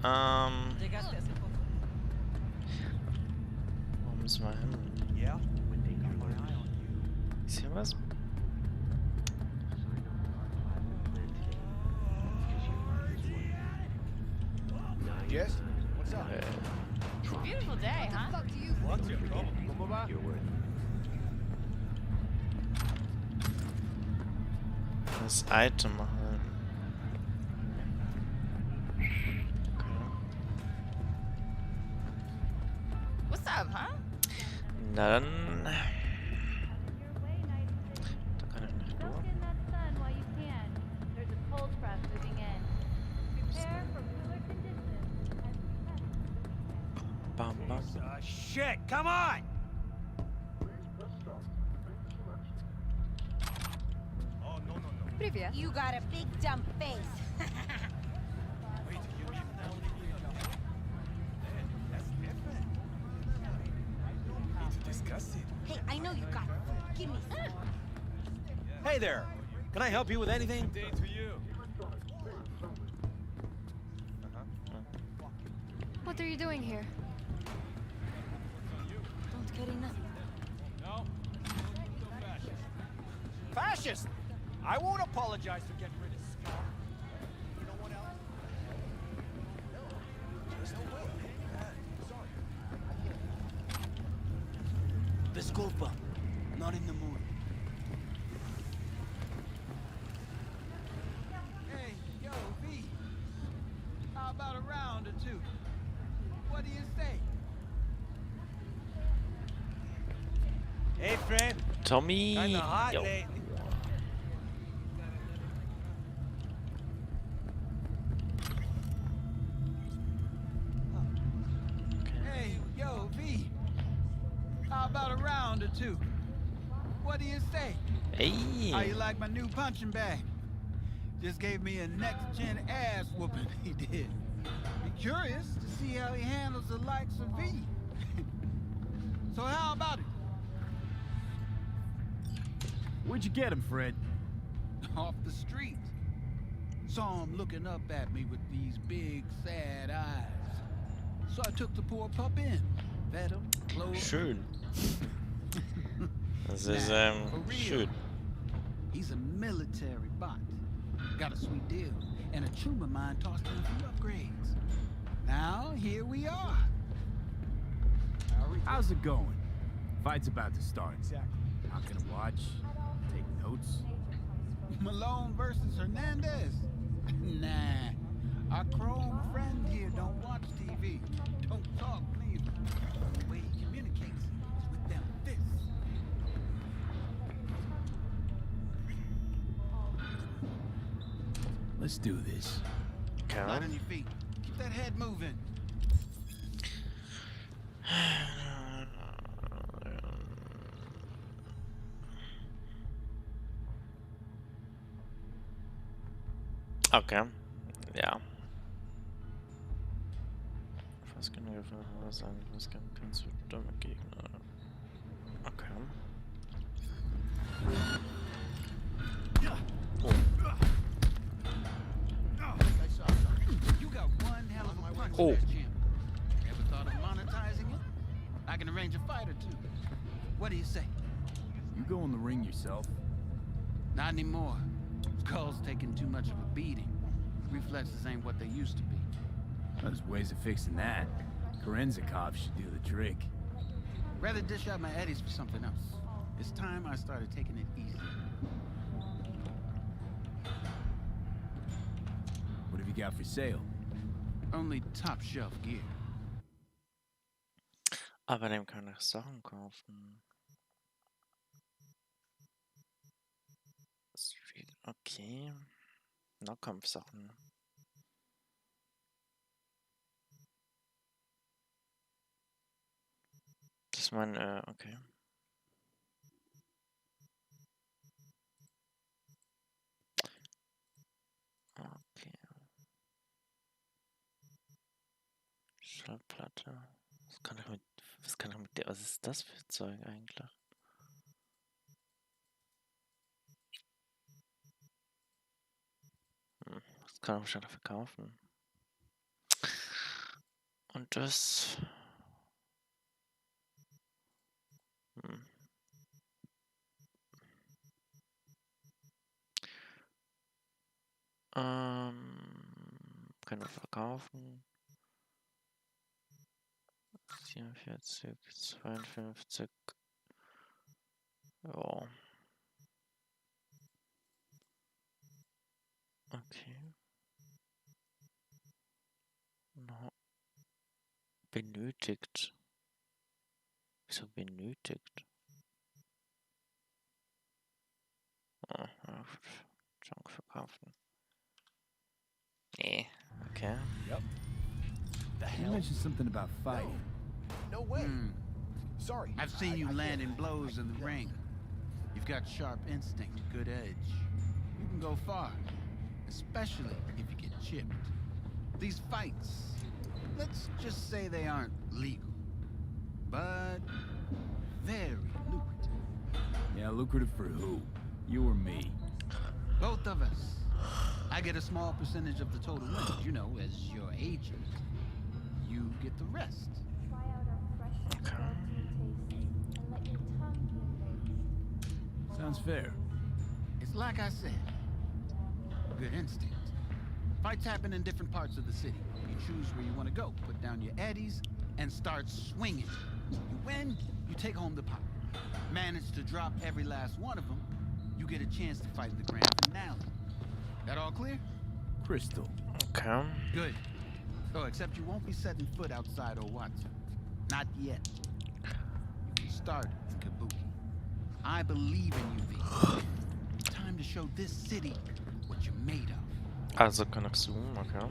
Wo müssen wir hin? Ist hier was? Yes? What's up? It's a beautiful day, huh? What's your problem? ¿Cómo va? Das Item machen. What's up, huh? Na dann. Da kann ich nicht durch. Bam, bam. Shit, come on! Oh, no, no, no. Привет. You got a big dumb face. Wait, you even now that's different. Need to discuss it. Hey, I know you got food. Give me some. Hey there! Can I help you with anything? Day to you. What are you doing here? Don't carry nothing. No. Fascist! I won't apologize for getting rid of Scar. You know what else? Just wait. Sorry. Disculpa. Not in the mood. Hey, yo, V. How about a round or two? What do you say? Hey, friend. Tommy! Kinda hot Jo. lately. Hey, yo, V. How about a round or two? What do you say? How you Ey! like my new punching bag? Just gave me a next-gen ass whooping, he did. Be curious to see how he handles the likes of V. So how about it? Where'd you get him, Fred? Off the street. Saw him looking up at me with these big, sad eyes. So I took the poor pup in. Fed him, clothed him. Schön. Das ist, For real. schön. He's a military bot. Got a sweet deal. And a chum of mine tossed him a few upgrades. Now, here we are. How's it going? Fight's about to start. I'm gonna watch, take notes. Malone versus Hernandez? Nah. Our chrome friend here don't watch TV. Don't talk neither. The way he communicates is with them fists. Let's do this. Okay. Light on your feet. Keep that head moving. Okay. Ja. Fast genug was sagen, was kannst du dumme Gegner. Okay. Oh. You got one hell of a punch, Oh. there, champ. Ever thought of monetizing it? I can arrange a fight or two. What do you say? You go in the ring yourself. Not anymore. Skull's taking too much of a beating. Reflexes ain't what they used to be. There's ways of fixing that. Korenzikov should do the trick. Rather dish out my eddies for something else. It's time I started taking it easy. What have you got for sale? Only top shelf gear. Aber dem kann ich Sachen kaufen. Street, okay. Nahkampfsachen. Das ist mein, okay. Okay. Schallplatte. Was kann ich mit der, was ist das für Zeug eigentlich? Was kann ich wahrscheinlich verkaufen? Und das... Können wir verkaufen. 47, 52. Ja. Okay. No. Benötigt. Wieso benötigt? Oh, ja, Junk verkaufen. Nee, okay. Yep. The You hell? mentioned something about fighting. No way. Sorry. I've seen you I landing can't. blows in the ring. You've got sharp instinct, good edge. You can go far, especially if you get chipped. These fights, let's just say they aren't legal, but very lucrative. Yeah, lucrative for who? You or me? Both of us. I get a small percentage of the total winnings, you know, as your agent. You get the rest. Sounds fair. It's like I said, good instinct. Fights happen in different parts of the city. You choose where you want to go, put down your eddies, and start swinging. You win, you take home the pot. Manage to drop every last one of them, you get a chance to fight in the grand finale. That all clear? Crystal. Okay. Good. Oh, except you won't be setting foot outside Owatsu. Not yet. You can start in Kabuki. I believe in you, V. Time to show this city what you're made of. Also Connexion, okay.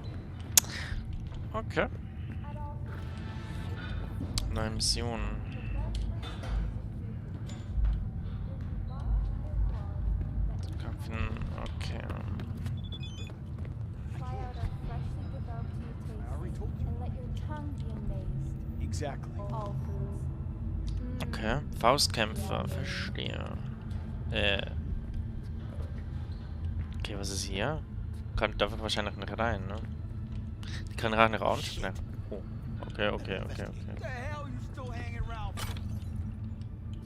Okay. Neue Mission. Kämpfen, okay. I already told you. And let your tongue be amazed. Exactly. All foods. Okay. Faustkämpfer, verstehe. Okay, was ist hier? Darf ich wahrscheinlich nicht rein, ne? Die kann rein nicht anschneiden. Oh, okay. What the hell you still hanging around for?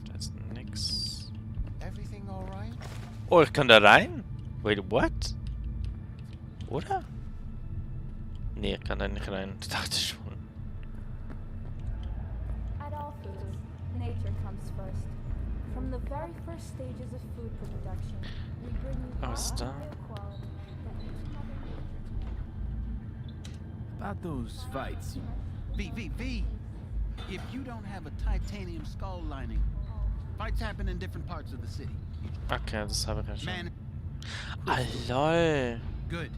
Da ist nix. Everything all right? Oh, ich kann da rein? Wait, what? Oder? Nee, ich kann da nicht rein. Ich dachte schon. At all foods, nature comes first. From the very first stages of food production, we bring you Oh, all ist da? higher quality that each Mother Nature About those fights. V. If you don't have a titanium skull lining, fights happen in different parts of the city. Okay, das habe ich ja schon. Man, Ah, lol. good.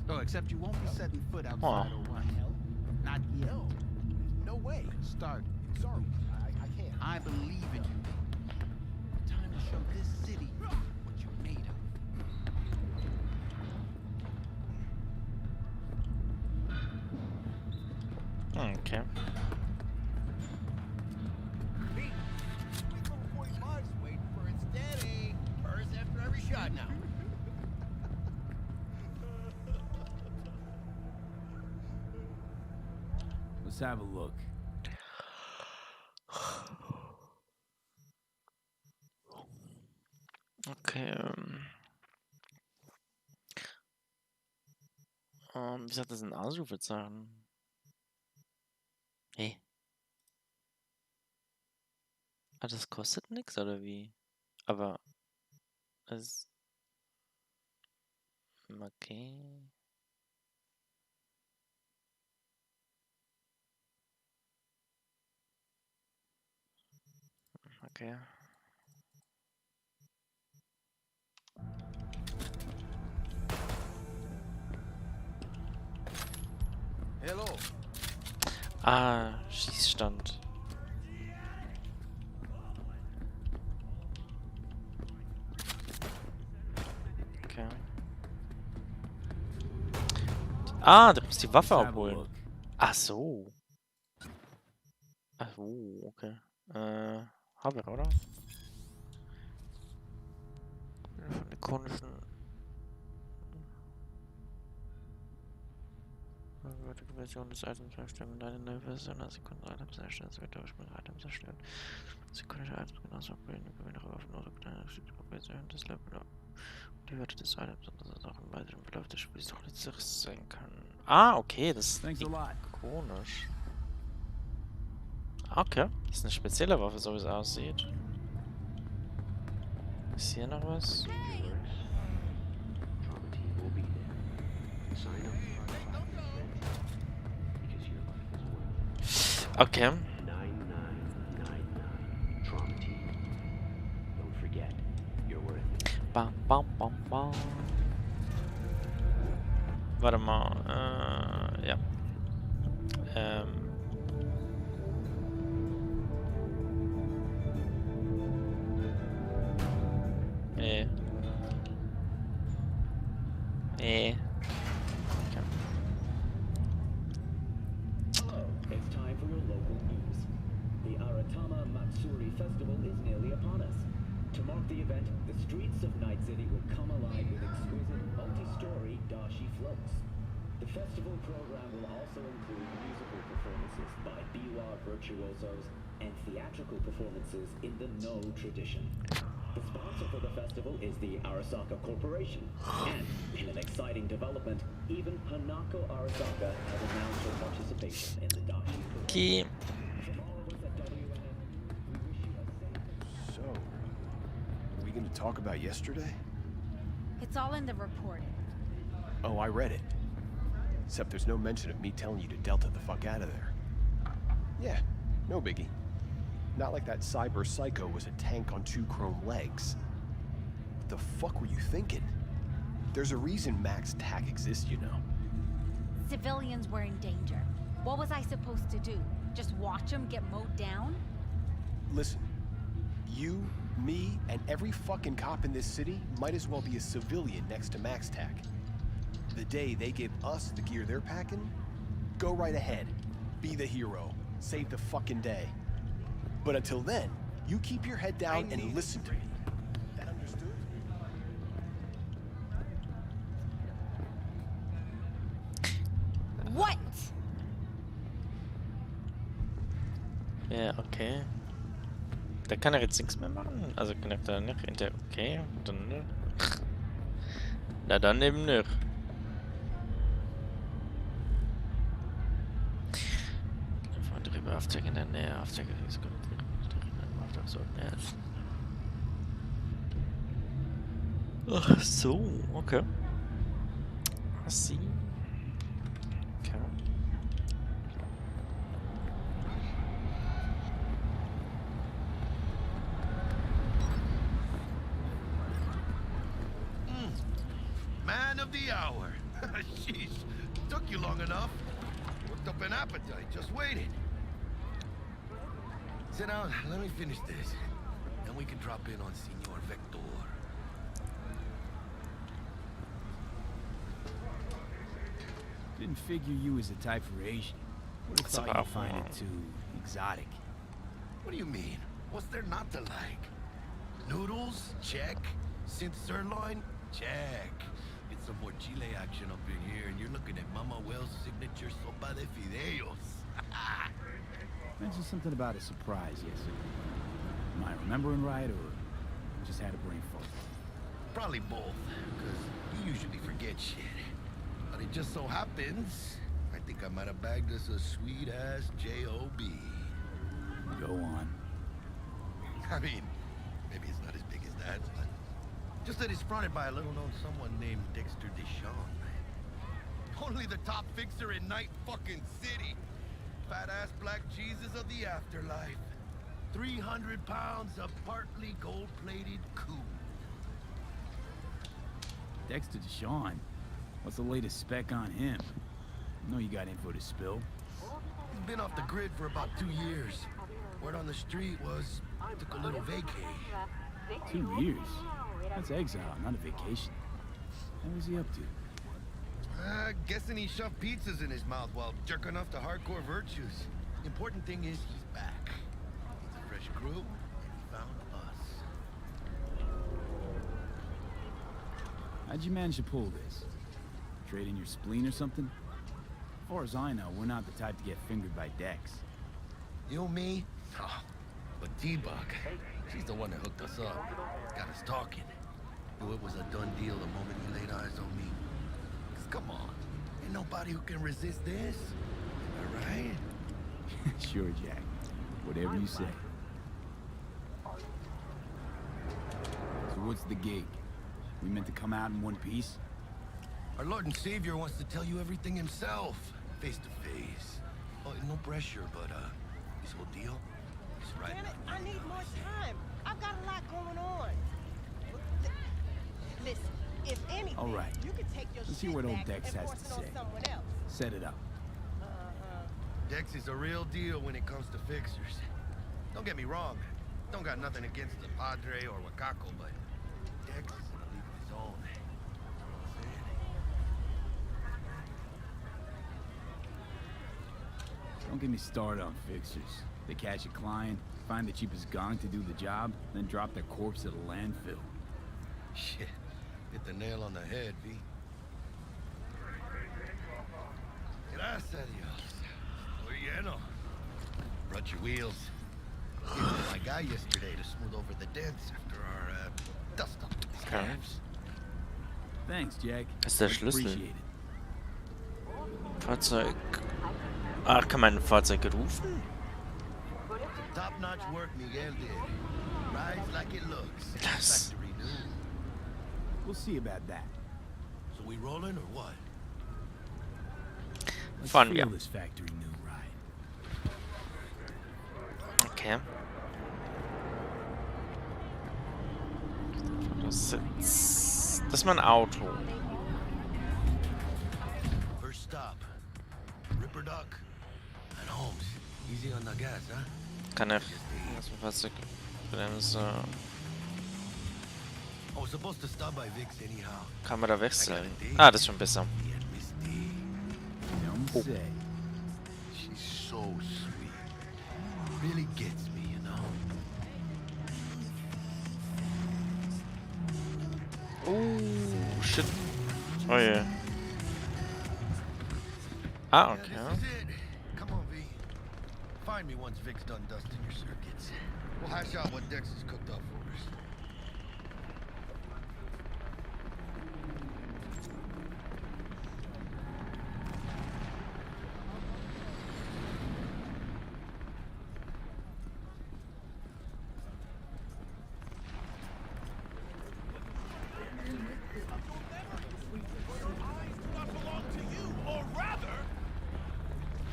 Oh, except you won't be setting foot outside Oh. Owatsu. Not yet. No way. Start. Sorry. I can't. I believe in you. Time to show this city what you're made of. Okay. Pete, sweet little 45's waiting for it steady. Burst after every shot now. Let's have a look. Okay. Wie sagt das in Ausrufezeichen? Hey. Ah, das kostet nix, oder wie? Aber es... Okay. Okay. Hello. Ah, Schießstand. Okay. Ah, du musst die Waffe Let's have a abholen. look. Ach so. Ach so, okay. Hab ich, oder? Von ikonischen. die Version des Items herstellen, deine neue Version der Sekunden-Items herstellen, es wird durch Items erstellen. Sekundische Items genauso upgraden, gewinnere Waffen oder kleine Version des Level up. Die Werte des Items und das ist auch im weiteren Verlauf des Spiels doch letztlich sein kann. Ah, okay, das ist ikonisch. Okay, das ist eine spezielle Waffe, so wie es aussieht. Ist hier noch was? Okay. Bam, bam, bam, bam. Warte mal, ja. Nee. Nee. Okay. Hello, it's time for your local news. The Aratama Matsuri Festival is nearly upon us. To mark the event, the streets of Night City will come alive with exquisite multi-story dashi floats. The festival program will also include musical performances by biwa virtuosos and theatrical performances in the No tradition. The sponsor for the festival is the Arasaka Corporation. And, in an exciting development, even Hanako Arasaka has announced her participation in the dashi program. Okay. From all of us at WNF, we wish you a safe... So, are we going to talk about yesterday? It's all in the report. Oh, I read it. Except there's no mention of me telling you to Delta the fuck out of there. Yeah, no biggie. Not like that cyber psycho was a tank on 2 chrome legs. What the fuck were you thinking? There's a reason Max TAC exists, you know. Civilians were in danger. What was I supposed to do? Just watch them get mowed down? Listen, you, me, and every fucking cop in this city might as well be a civilian next to Max TAC. The day they give us the gear they're packing, go right ahead. Be the hero. Save the fucking day. But until then, you keep your head down and listen to me. That understood? What? Ja, okay. Da kann er jetzt nichts mehr machen. Also kann er da nicht hinter. Okay, dann nicht. Na dann eben nicht. Drüber Aufzeige in der Nähe. Aufzeige ist gut. Auftrag sollten erst. Ach so, okay. I see. Okay. Man of the hour. Sheesh, took you long enough. Worked up an appetite, just waiting. Sit down, let me finish this. Then we can drop in on Senor Vector. Didn't figure you was the type for Asian. Would've It's thought about you'd find it too exotic. What do you mean? What's there not to like? Noodles? Check. Synth sirloin? Check. Get some more Chile action up in here, and you're looking at Mama Wells' signature sopa de fideos. Mentioned something about a surprise yesterday. Am I remembering right, or just had a brain fog? Probably both, because you usually forget shit. But it just so happens, I think I might have bagged us a sweet-ass J.O.B. Go on. I mean, maybe it's not as big as that, but just that it's fronted by a little-known someone named Dexter Deshawn. Only the top fixer in Night fucking City. Fat-ass black Jesus of the afterlife. 300 pounds of partly gold-plated cool. Dexter Deshawn. What's the latest spec on him? I know you got info to spill. He's been off the grid for about 2 years. Word on the street was took a little vacay. 2 years? That's exile, not a vacation. What was he up to? Guessing he shoved pizzas in his mouth while jerking off to hardcore virtues. The important thing is he's back. He's a fresh crew, and he found us. How'd you manage to pull this? Trade in your spleen or something? far as I know, we're not the type to get fingered by Dex. You, me? Oh, but T-Bug, she's the one that hooked us up. Got us talking. Knew it was a done deal the moment he laid eyes on me. 'Cause come on, ain't nobody who can resist this. All right? Sure, Jack. Whatever you say. So what's the gig? We meant to come out in one piece? Our Lord and Savior wants to tell you everything himself, face to face. Oh, no pressure, but this whole deal is right. Damn it, I need more time. I've got a lot going on. Listen, if anything, all right. You can take your Let's see shit what old back Dex and has force to it on say. someone else. Set it up. Dex is a real deal when it comes to fixers. Don't get me wrong. Don't got nothing against the Padre or Wakako, but Dex is in a league of his own. Don't get me started on fixers. They catch a client, find the cheapest gong to do the job, then drop their corpse at a landfill. Shit. Hit the nail on the head, V. Gracias a Dios. Muy lleno. Brought your wheels. Gave it to my guy yesterday to smooth over the dents after our dust up with the scabs. Thanks, Jack. Das ist der Schlüssel. Appreciate it. Fahrzeug. Ach, kann man ein Fahrzeug rufen? Top-notch work Miguel did. Rides like it looks. Das. Factory new. We'll see about that. So we rolling or what? Let's Fahren feel wir. this factory new ride. Okay. Das ist mein Auto. First stop. Ripper Duck. And Holmes. Easy on the gas, huh? Kann ich das Fahrzeug bremsen? I was supposed to stop by Vic's anyhow. Kann man da wechseln? Ah, das ist schon besser. Me and Miss D. Don't say. She's so sweet. Really gets me, you know. Oh, shit. Oh yeah. Ah, okay. Yeah, this is it. Come on, V. Find me once Vic's done dusting your circuits. We'll hash out what Dex has cooked up for us.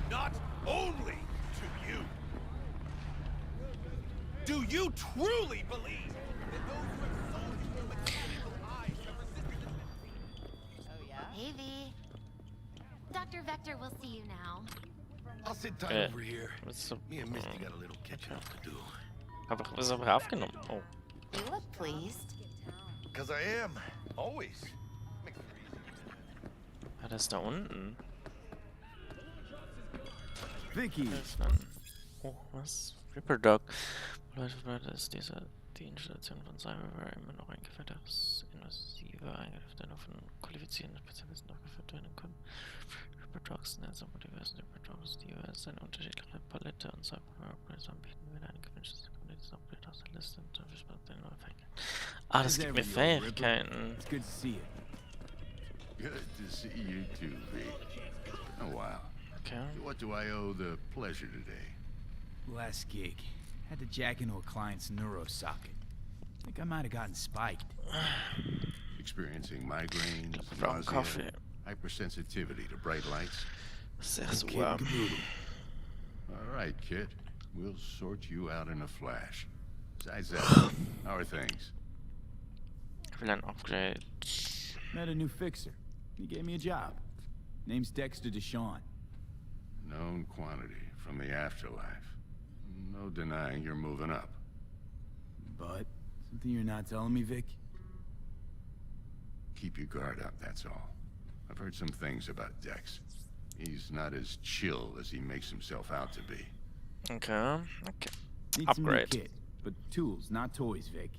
Not only to you. Do you truly believe that those who have sold you the mechanical eyes have resisted? Oh, yeah? Hey, V. Dr. Vector will see you now. I'll sit tight over here. Was so, Me and Misty got a little catching up to do. was aber aufgenommen. Oh. You look pleased. Because I am. Always. Makes it easy. Ah, das ist da unten. Vicky! Öffnen. Oh, was? Ripper Dog. Leute, ist die Installation von Cyberware immer noch eingeführt, dass invasive Eingriffe noch von qualifizierenden Spezialisten durchgeführt werden können. Ripper Dogs sind also diverse Ripper Dogs, die eine unterschiedliche Palette an Cyberware-Upgrades anbieten, wenn eine gewünschte Communities Upgrade aus der Liste und dafür spart den neue Fähigkeiten. Ah, das gibt mir Fähigkeiten. It's good to see you. Good to see you too, V. Oh, wow. Okay. What do I owe the pleasure today? Last gig. Had to jack into a client's neuro socket. Think I might have gotten spiked. Experiencing migraines, Brown nausea, coffee. hypersensitivity to bright lights? Sehr so Okay, warm. caboodle. All right, kid. We'll sort you out in a flash. Besides that, how are things? Ich will ein Upgrade. Met a new fixer. He gave me a job. Name's Dexter Deshawn. Known quantity from the afterlife. No denying you're moving up. But something you're not telling me, Vic? Keep your guard up, that's all. I've heard some things about Dex. He's not as chill as he makes himself out to be. Okay, okay. Need some new Upgrade. kit, but tools, not toys, Vic.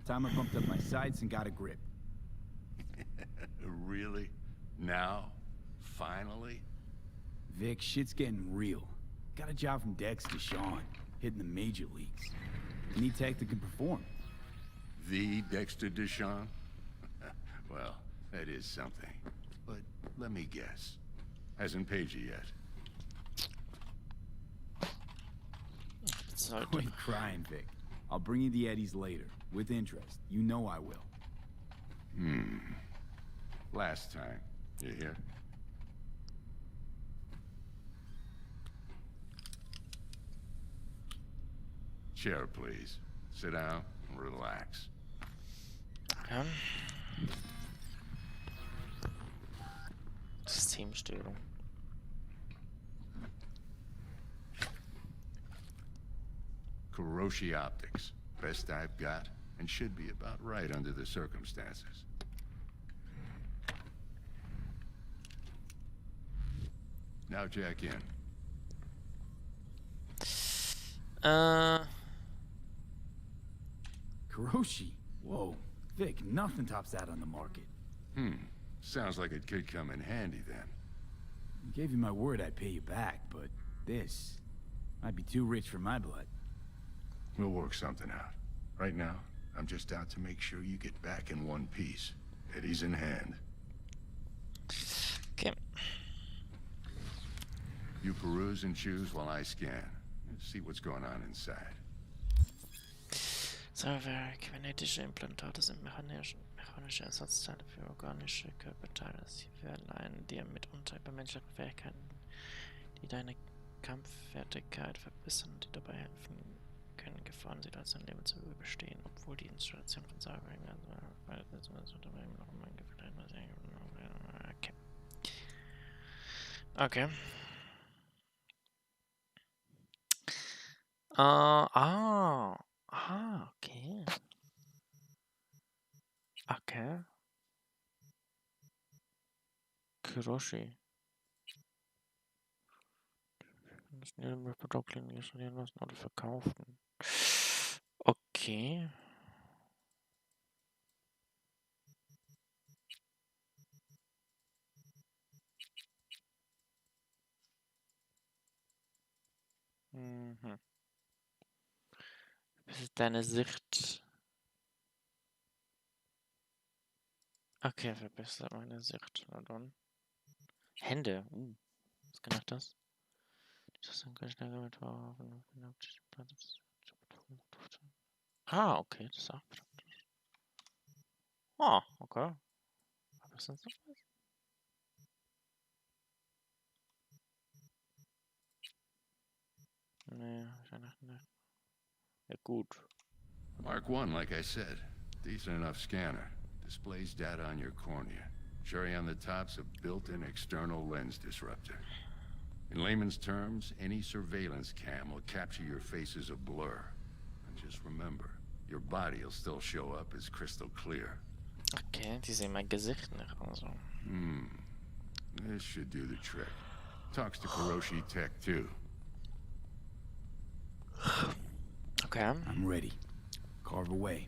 Time I bumped up my sights and got a grip. Really? Now? Finally? Vic, shit's getting real. Got a job from Dex to Sean, hitting the major leagues. You need tech that can perform. The Dexter Deshawn? Well, that is something. But let me guess. Hasn't paid you yet. Quit crying, Vic. I'll bring you the Eddies later, with interest. You know I will. Last time. You hear? Chair, please. Sit down and relax. Systemstörung. Kuroshi Optics. Best I've got, and should be about right under the circumstances. Now jack in. Kuroshi? Whoa. Vic, nothing tops that on the market. Sounds like it could come in handy then. I gave you my word I'd pay you back, but this might be too rich for my blood. We'll work something out. Right now, I'm just out to make sure you get back in one piece. Eddie's in hand. Okay. You peruse and choose while I scan. See what's going on inside. Zahlwerk, kybernetische Implantate sind mechanische Ersatzteile für organische Körperteile. Sie verleihen dir mitunter übermenschliche Fähigkeiten, die deine Kampffertigkeit verbessern und dir dabei helfen können, Gefahrensituationen Leben zu überstehen, obwohl die Installation von Zahlwerk okay. Okay. Okay. Kuroshi. Das neben Produktlinien installieren lassen oder verkaufen. Okay. Das ist deine Sicht. Okay, verbessert meine Sicht. Na dann. Hände. Was kann ich das? Das kann ich schneller mit okay, das ist auch praktisch. Okay. Aber ist das noch was? Nee, wahrscheinlich nicht. Ja, gut. Mark 1, like I said. Decent enough scanner. Displays data on your cornea. Cherry on the top's a built-in external lens disruptor. In layman's terms, any surveillance cam will capture your face as a blur. And just remember, your body will still show up as crystal clear. Okay, die sehen mein Gesicht nicht, also. This should do the trick. Talks to Kuroshi Tech, too. Okay. I'm ready. Carve away.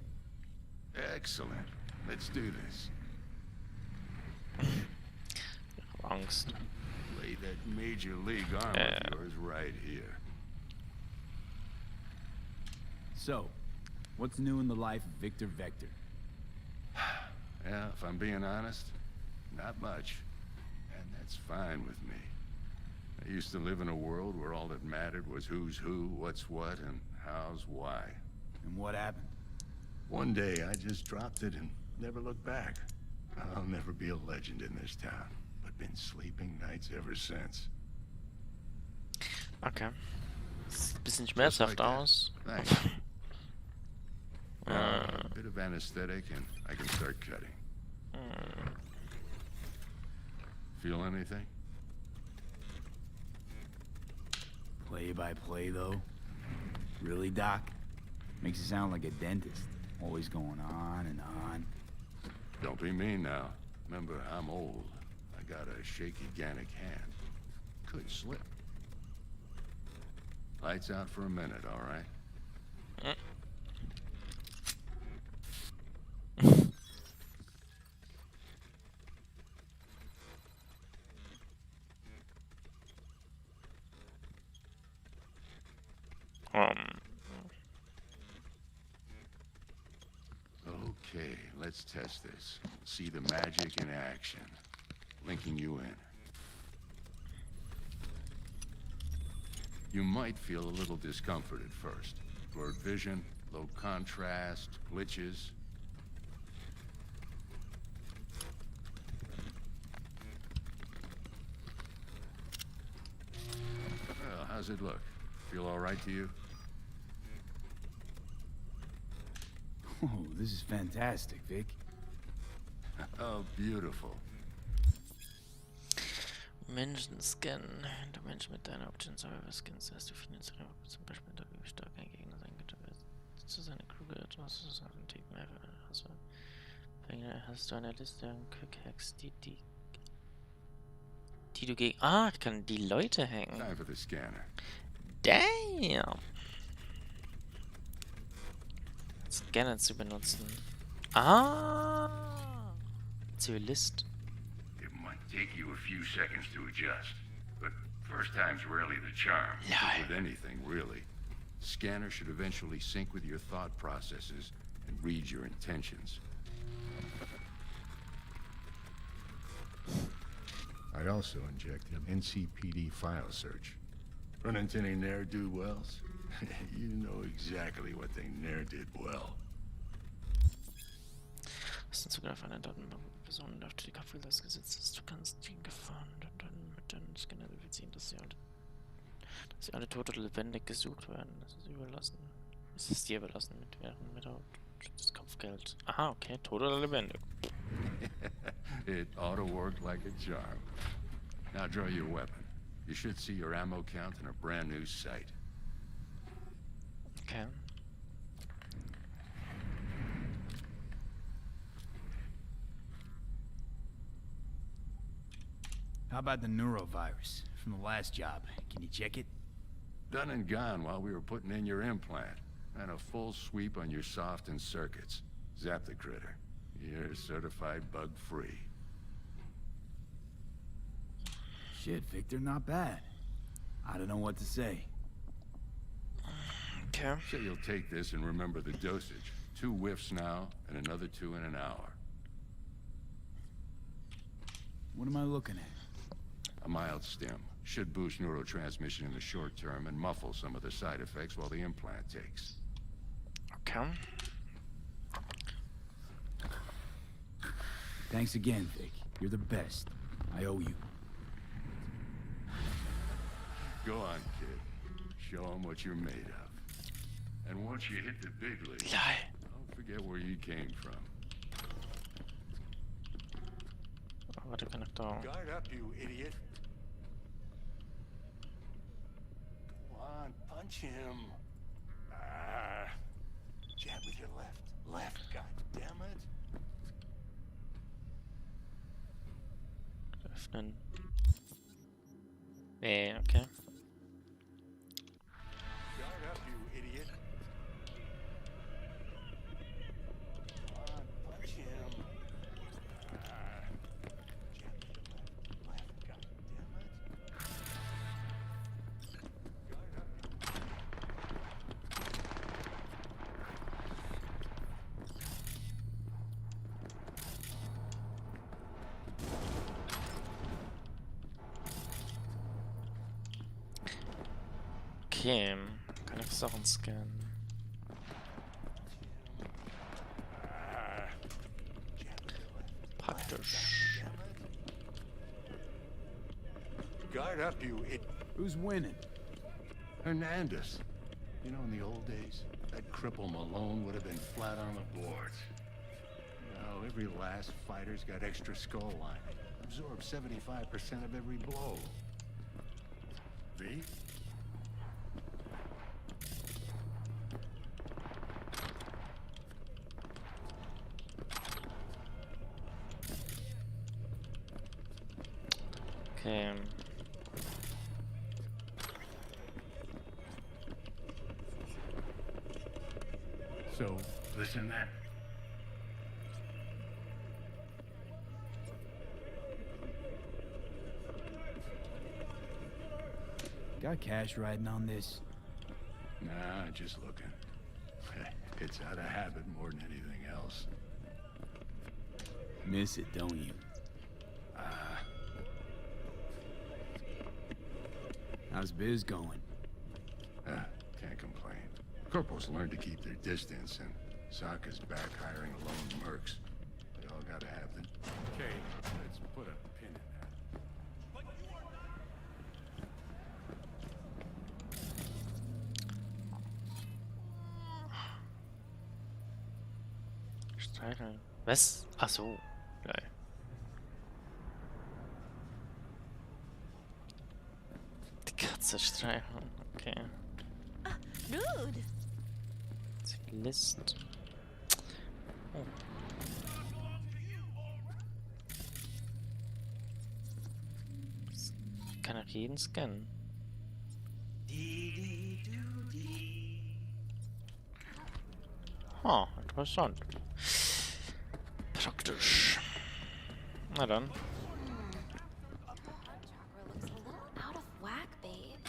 Excellent. Let's do this. Angst. Lay that major league arm of yours right here. So, what's new in the life of Victor Vector? Yeah, if I'm being honest, not much. And that's fine with me. I used to live in a world where all that mattered was who's who, what's what, and how's why. And what happened? One day, I just dropped it and never looked back. I'll never be a legend in this town, but been sleeping nights ever since. Okay. Sieht ein bisschen schmerzhaft aus. Thanks. A bit of anesthetic and I can start cutting. Feel anything? Play by play, though? Really, Doc? Makes you sound like a dentist. Always going on and on. Don't be mean now. Remember, I'm old. I got a shaky Gannic hand. Could slip. Lights out for a minute, all right? let's test this. See the magic in action. Linking you in. You might feel a little discomfort at first. Blurred vision, low contrast, glitches. Well, how's it look? Feel all right to you? Oh, this is fantastic, Vic. Oh, beautiful. Menschen scannen. Du Mensch mit deiner Option Survivor Skins hast du finanziell zum Beispiel da wie stark ein Gegner sein könnte. Zu seiner kluge etwas zu sagen, Tick mehr. Also, hast du eine Liste an Quick Hacks, die du gegen. Ah, ich kann die Leute hacken. Time for the scanner. Damn! Scanner zu benutzen. Ah! Zivilist. It might take you a few seconds to adjust, but first time's rarely the charm. With anything, really. Scanner should eventually sync with your thought processes and read your intentions. I also injected an NCPD file search. Run into any ne'er-do-wells? You know exactly what they ne'er did well. Hast du Zugriff auf eine Datenbank mit Personen, auf die Kopfhörer gesetzt ist? Du kannst die Gefahren dann mit deinem Scanner verifizieren, dass sie alle tot oder lebendig gesucht werden. Das ist überlassen. Es ist dir überlassen mit das Kopfgeld. Aha, okay, tot oder lebendig. It ought to work like a charm. Now draw your weapon. You should see your ammo count in a brand new sight. Okay. How about the neurovirus from the last job? Can you check it? Done and gone while we were putting in your implant. And a full sweep on your soft and circuits. Zap the critter. You're certified bug-free. Shit, Victor, not bad. I don't know what to say. Okay. So you'll take this and remember the dosage. 2 whiffs now, and another 2 in an hour. What am I looking at? A mild stim. Should boost neurotransmission in the short term and muffle some of the side effects while the implant takes. Okay. Thanks again, Vic. You're the best. I owe you. Go on, kid. Show them what you're made of. And once you hit the big leagues, don't forget where you came from. Warte, kann ich da... Guard up, you idiot. Come on, punch him. Ah. Jab with your left. Left, god damn it. Öffnen. Okay. Guard up, you idiot. Come on, punch him. Ah. Jab with your left. Left, god damn it. Guard up, Okay. Kann ich Sachen scannen? Praktisch. Guard up, you idiot. Who's winning? Hernandez. You know, in the old days, that cripple Malone would have been flat on the boards. Now, every last fighter's got extra skull lining. Absorbs 75% of every blow. V? Okay. So, listen then. Got cash riding on this? Nah, just looking. It's out of habit more than anything else. Miss it, don't you? How's biz going? Can't complain. Corporals learned to keep their distance, and Sokka's back hiring lone mercs. They all gotta have the... Okay, let's put a pin in that. Streicheln. Was? Ach so. Geil. Die Katze streicheln. Okay. Rude. Zivilist. Oh. Kann auch jeden scannen. Oh, interessant. Praktisch. Na dann. Chakra looks a little out of whack, babe.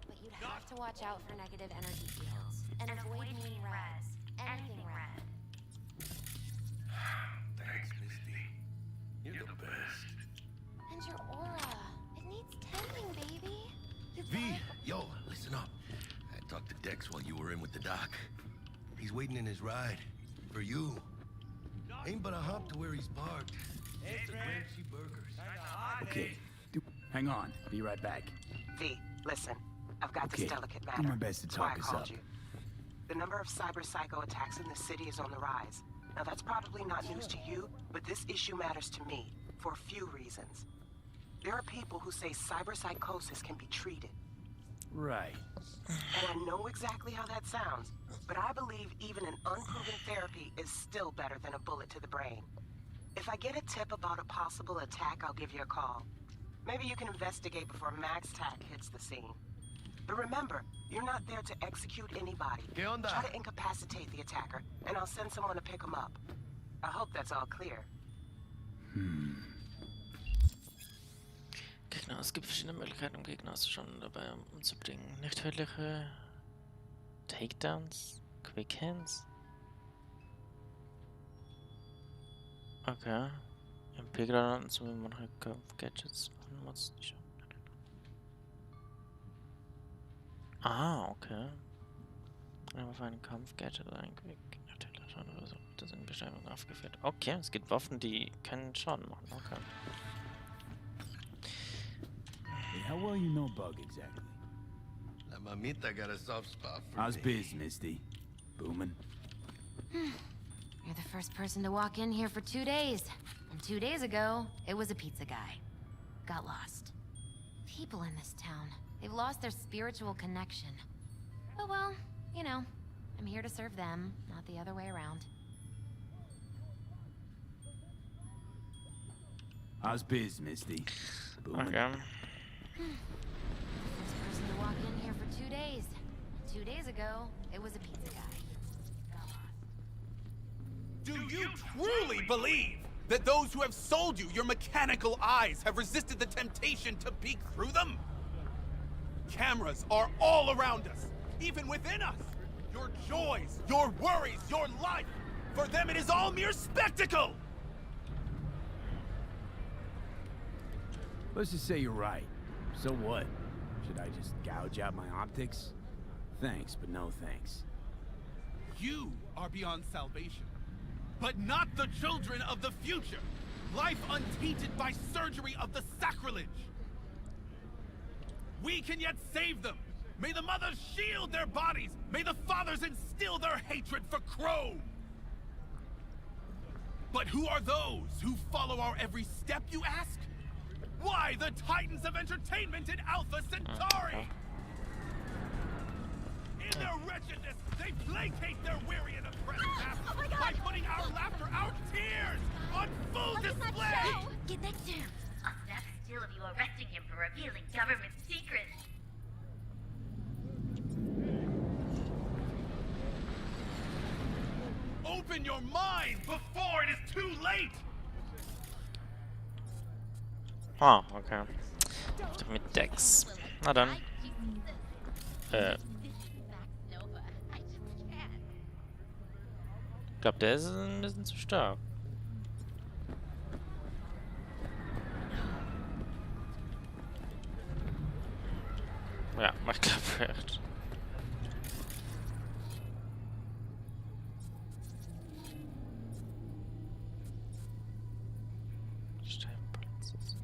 But you'd have to watch out for negative energy fields and avoid mean reds. Anything red. Thanks, Misty. You're the best. And your aura. It needs tending, baby. V, yo, listen up. I talked to Dex while you were in with the doc. He's waiting in his ride. For you. Ain't but a hop to where he's parked. It's the Gramsci Burgers. Okay. Hang on. Be right back. V, listen. I've got Okay. this delicate matter. Do my best to That's why talk I us called up. you. The number of cyber psycho attacks in the city is on the rise. Now that's probably not news to you, but this issue matters to me for a few reasons. There are people who say cyber psychosis can be treated. Right. And I know exactly how that sounds, but I believe even an unproven therapy is still better than a bullet to the brain. If I get a tip about a possible attack, I'll give you a call. Maybe you can investigate before MaxTac hits the scene. But remember, you're not there to execute anybody. ¿Qué onda? Try to incapacitate the attacker, and I'll send someone to pick him up. I hope that's all clear. Gegner. Es gibt verschiedene Möglichkeiten, um Gegner auszuschauen und dabei umzubringen. Nicht tödliche Takedowns, Quick Hands. Okay. MP-Granaten zum Machen Kampf-Gadgets. Ah, okay. Aber für einen Kampf-Gadget oder ein Quick oder so. Das sind Beschreibungen aufgeführt. Okay, es gibt Waffen, die keinen Schaden machen. Okay. Hey, how well you know Bug exactly? La mamita got a soft spot for How's me. biz, Misty? Booming? You're the first person to walk in here for 2 days. And 2 days ago, it was a pizza guy. Got lost. People in this town, they've lost their spiritual connection. Oh well, you know, I'm here to serve them, not the other way around. How's biz, Misty? Booming? Okay. First person to walk in here for 2 days. 2 days ago, it was a pizza guy. Got lost. Do you truly believe that those who have sold you your mechanical eyes have resisted the temptation to peek through them? Cameras are all around us, even within us. Your joys, your worries, your life. For them, it is all mere spectacle. Let's just say you're right. So what? Should I just gouge out my optics? Thanks, but no thanks. You are beyond salvation, but not the children of the future. Life untainted by surgery of the sacrilege. We can yet save them. May the mothers shield their bodies. May the fathers instill their hatred for Crow. But who are those who follow our every step, you ask? Why the titans of entertainment in Alpha Centauri? In their wretchedness, they placate their weary and oppressed masses by putting our laughter, our tears, on full display! Get next to him. I'll snap still of you arresting him for revealing government secrets. Open your mind before it is too late! Ah, okay. Doch mit Dex. Na dann. glaube, der ist ein bisschen zu stark. Ja, ich glaube echt. Steinpolizist.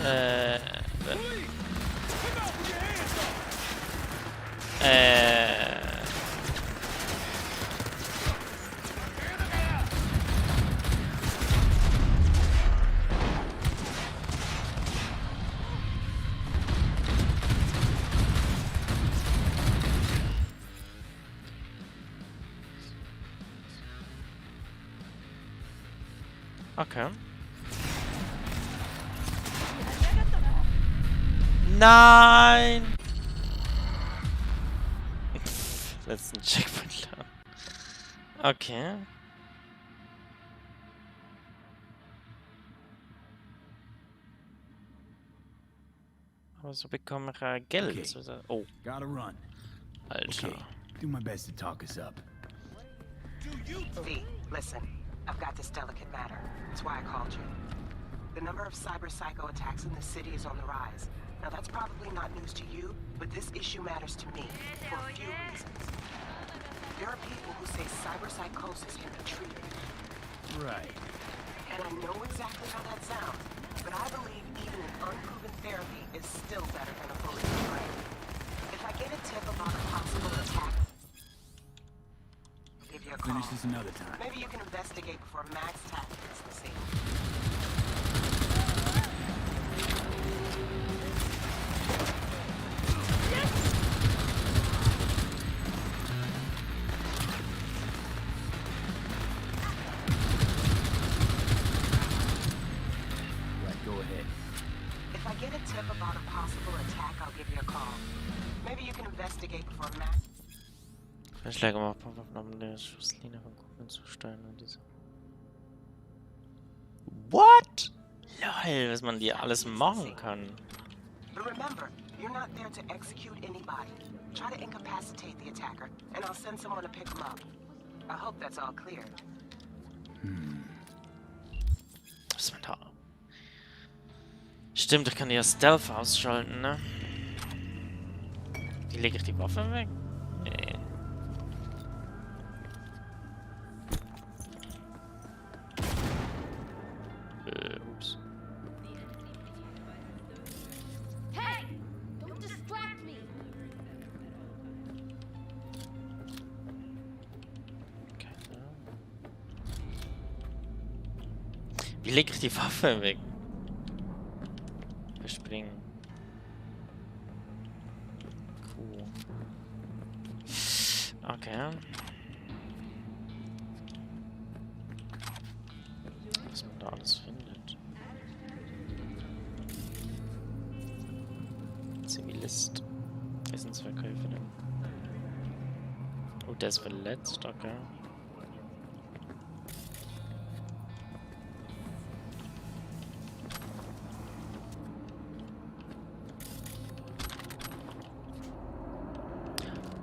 Äh. Okay. Nein! Letzten Checkpoint lang. Okay. Aber so bekomme ich Geld. Okay. Oh. Gotta run. Alter. Okay. Do my best to talk us up. V, listen. I've got this delicate matter. That's why I called you. The number of cyber psycho attacks in the city is on the rise. Now that's probably not news to you, but this issue matters to me for a few reasons. There are people who say cyber psychosis can be treated. Right. And I know exactly how that sounds, but I believe even an unproven therapy is still better than a bullet to the brain. If I get a tip about a possible attack, I'll give you a call. Finish this another time. Maybe you can investigate before Max Tack hits the scene. Right, go ahead. If I get a tip about a possible attack, I'll give you a call. Maybe you can investigate before Max. Verschläge mal Pop-Up-Namen der Schusslinie von Kugeln zu steuern und diese. What? Lol, was man dir alles machen kann. But remember, you're not there to execute anybody. Try to incapacitate the attacker, and I'll send someone to pick him up. I hope that's all clear. Was man da? Stimmt, ich kann ja Stealth ausschalten, ne? Wie lege ich die Waffe weg? Nee. Ups. Hey! Don't distract me! Keine Ahnung. Wie lege ich die Waffe weg? Springen. Cool. Okay. Was man da alles findet. Zivilist. Essensverkäuferin. Oh, der ist verletzt, okay.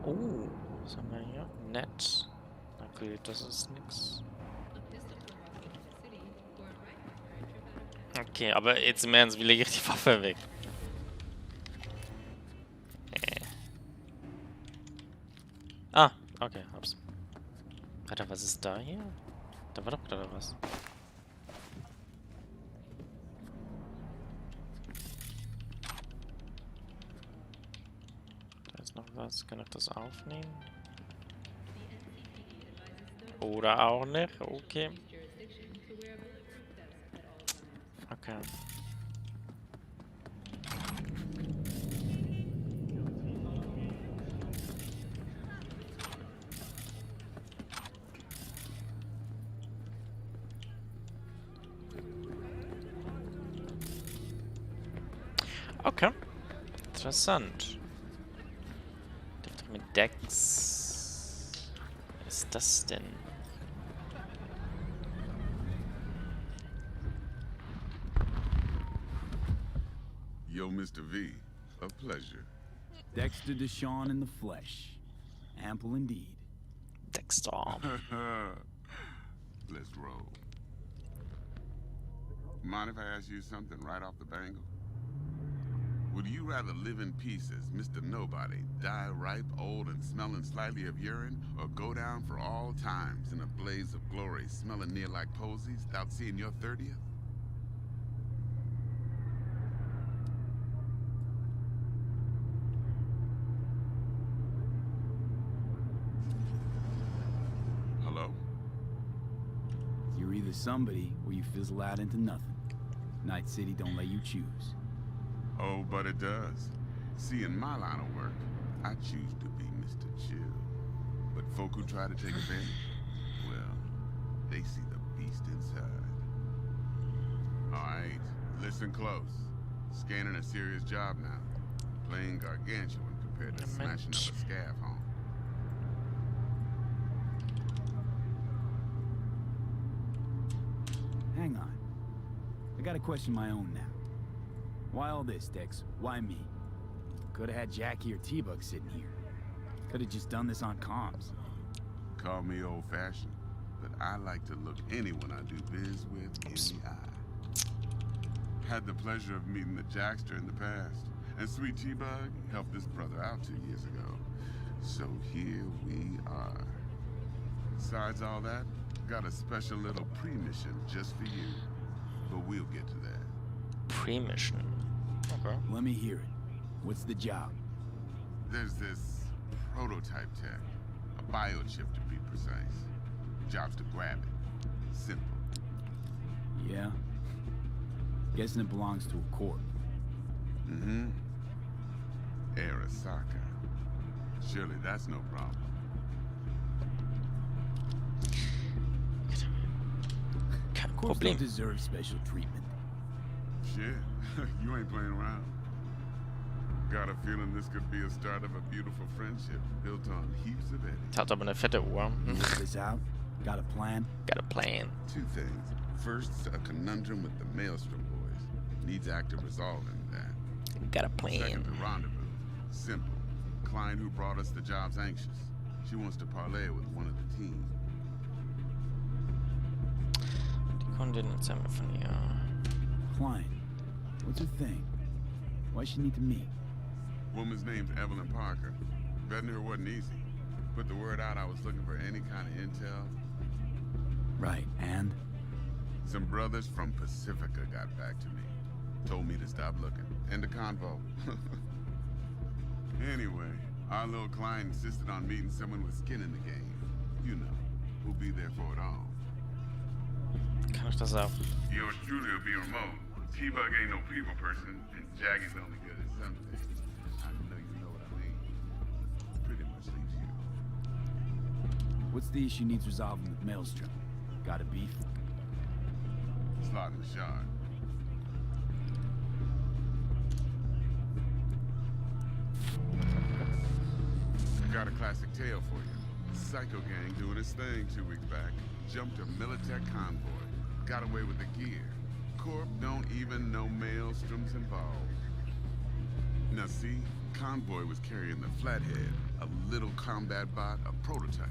Oh, was haben wir hier? Nett. Okay, das ist nix. Okay, aber jetzt im Ernst, wie lege ich die Waffe weg? Ah, okay, hab's. Alter, was ist da hier? Da war doch gerade was. Da ist noch was. Kann ich das aufnehmen? Oder auch nicht? Okay. Okay. Okay. Interessant. Doch mit Dex. Was ist das denn? Yo, Mr. V, a pleasure. Dexter Deshawn in the flesh. Ample indeed. Dexter. Let's roll. Mind if I ask you something right off the bangle? Would you rather live in peace as Mr. Nobody, die ripe, old, and smelling slightly of urine, or go down for all times in a blaze of glory, smelling near like posies, without seeing your 30th? Hello? You're either somebody or you fizzle out into nothing. Night City don't let you choose. Oh, but it does. See, in my line of work, I choose to be Mr. Chill. But folk who try to take advantage, well, they see the beast inside. Alright, listen close. Scanning a serious job now. Playing gargantuan compared to smashing up a scav home. Hang on. I got a question of my own now. Why all this, Dex? Why me? Could've had Jackie or T-Bug sitting here. Could've just done this on comms. Call me old-fashioned, but I like to look anyone I do biz with in the eye. Had the pleasure of meeting the Jackster in the past, and Sweet T-Bug helped this brother out 2 years ago. So here we are. Besides all that, got a special little pre-mission just for you. But we'll get to that. Pre-mission. Okay. Let me hear it. What's the job? There's this prototype tech. A biochip to be precise. Job's to grab it. Simple. Yeah? Guessing it belongs to a corp. Mm-hmm. Arasaka. Surely that's no problem. Corps don't deserve special treatment. Shit, you ain't playing around. Got a feeling this could be a start of a beautiful friendship built on heaps of eddies. Hat aber eine fette Uhr. Work this out? Got a plan? Got a plan. Two things. First, a conundrum with the Maelstrom boys. Needs active resolving that. Got a plan. Second, the rendezvous. Simple. Client who brought us the job's anxious. She wants to parlay with one of the team. Die Kundin erzählt mir von ihr. Client. What's her thing? Why she need to meet? Woman's name's Evelyn Parker. Betting her wasn't easy. Put the word out I was looking for any kind of intel. Right, and? Some brothers from Pacifica got back to me. Told me to stop looking. End of convo. Anyway, our little client insisted on meeting someone with skin in the game. You know, who'll be there for it all. Kann ich das auch? Yours truly will be remote. T-Bug ain't no people person, and Jaggy's only good at something. I know you know what I mean. Pretty much leaves you. What's the issue needs resolving with Maelstrom? Got a beef? Slot in the shard. Got a classic tale for you. Psycho gang doing his thing 2 weeks back. Jumped a Militech convoy. Got away with the gear. Corp don't even know Maelstrom's involved. Now see, convoy was carrying the Flathead, a little combat bot, a prototype.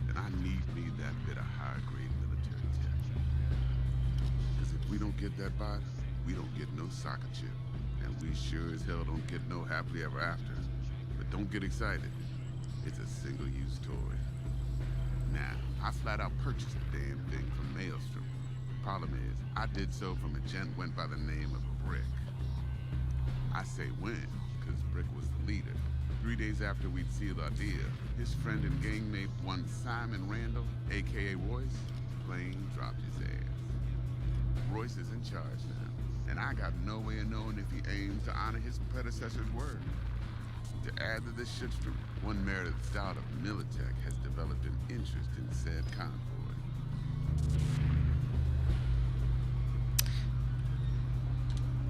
And I need me that bit of high-grade military tech. Because if we don't get that bot, we don't get no soccer chip. And we sure as hell don't get no happily ever after. But don't get excited. It's a single-use toy. Now, I flat out purchased the damn thing from Maelstrom. Problem is, I did so from a gent went by the name of Brick. I say when, because Brick was the leader. 3 days after we'd sealed our deal, his friend and gangmate, one Simon Randall, a.k.a. Royce, plain dropped his ass. Royce is in charge now, and I got no way of knowing if he aims to honor his predecessor's word. To add to this shitstorm, one merited stout of Militech has developed an interest in said convoy.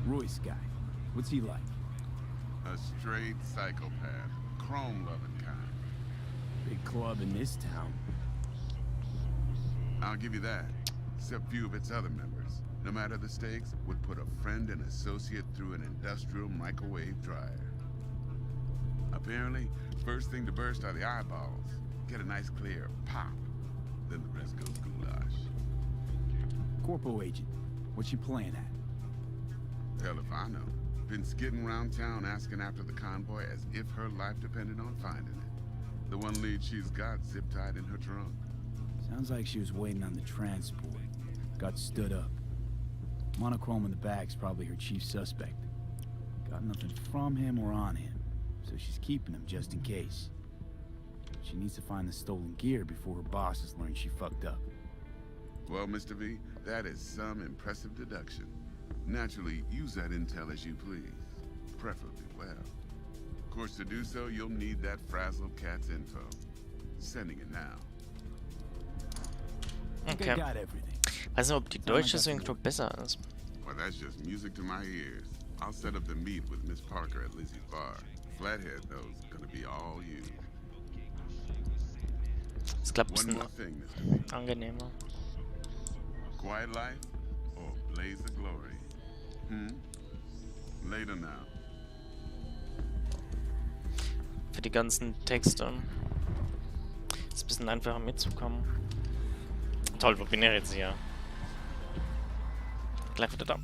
Royce guy. What's he like? A straight psychopath. Chrome-loving kind. Big club in this town. I'll give you that. Except few of its other members, no matter the stakes, would put a friend and associate through an industrial microwave dryer. Apparently, first thing to burst are the eyeballs. Get a nice clear pop. Then the rest goes goulash. Corpo agent, what's your plan at? Hell if I know. Been skidding around town asking after the convoy as if her life depended on finding it. The one lead she's got zip-tied in her trunk. Sounds like she was waiting on the transport. Got stood up. Monochrome in the bag's probably her chief suspect. Got nothing from him or on him, so she's keeping him just in case. She needs to find the stolen gear before her bosses learn she fucked up. Well, Mr. V, that is some impressive deduction. Naturally, use that intel as you please. Preferably well. Of course, to do so, you'll need that frazzled cat's info. Sending it now. Okay. Weiß nicht, ob die deutsche Synchro besser ist. Well, that's just music to my ears. I'll set up the meet with Miss Parker at Lizzie's bar. Flathead, though, is gonna be all you. Es klappt ein One bisschen more thing, Mr. V. angenehmer. Quiet life or blaze of glory? Later now. Für die ganzen Texte ist ein bisschen einfacher mitzukommen. Toll, wo bin ich jetzt hier? Gleich wieder da.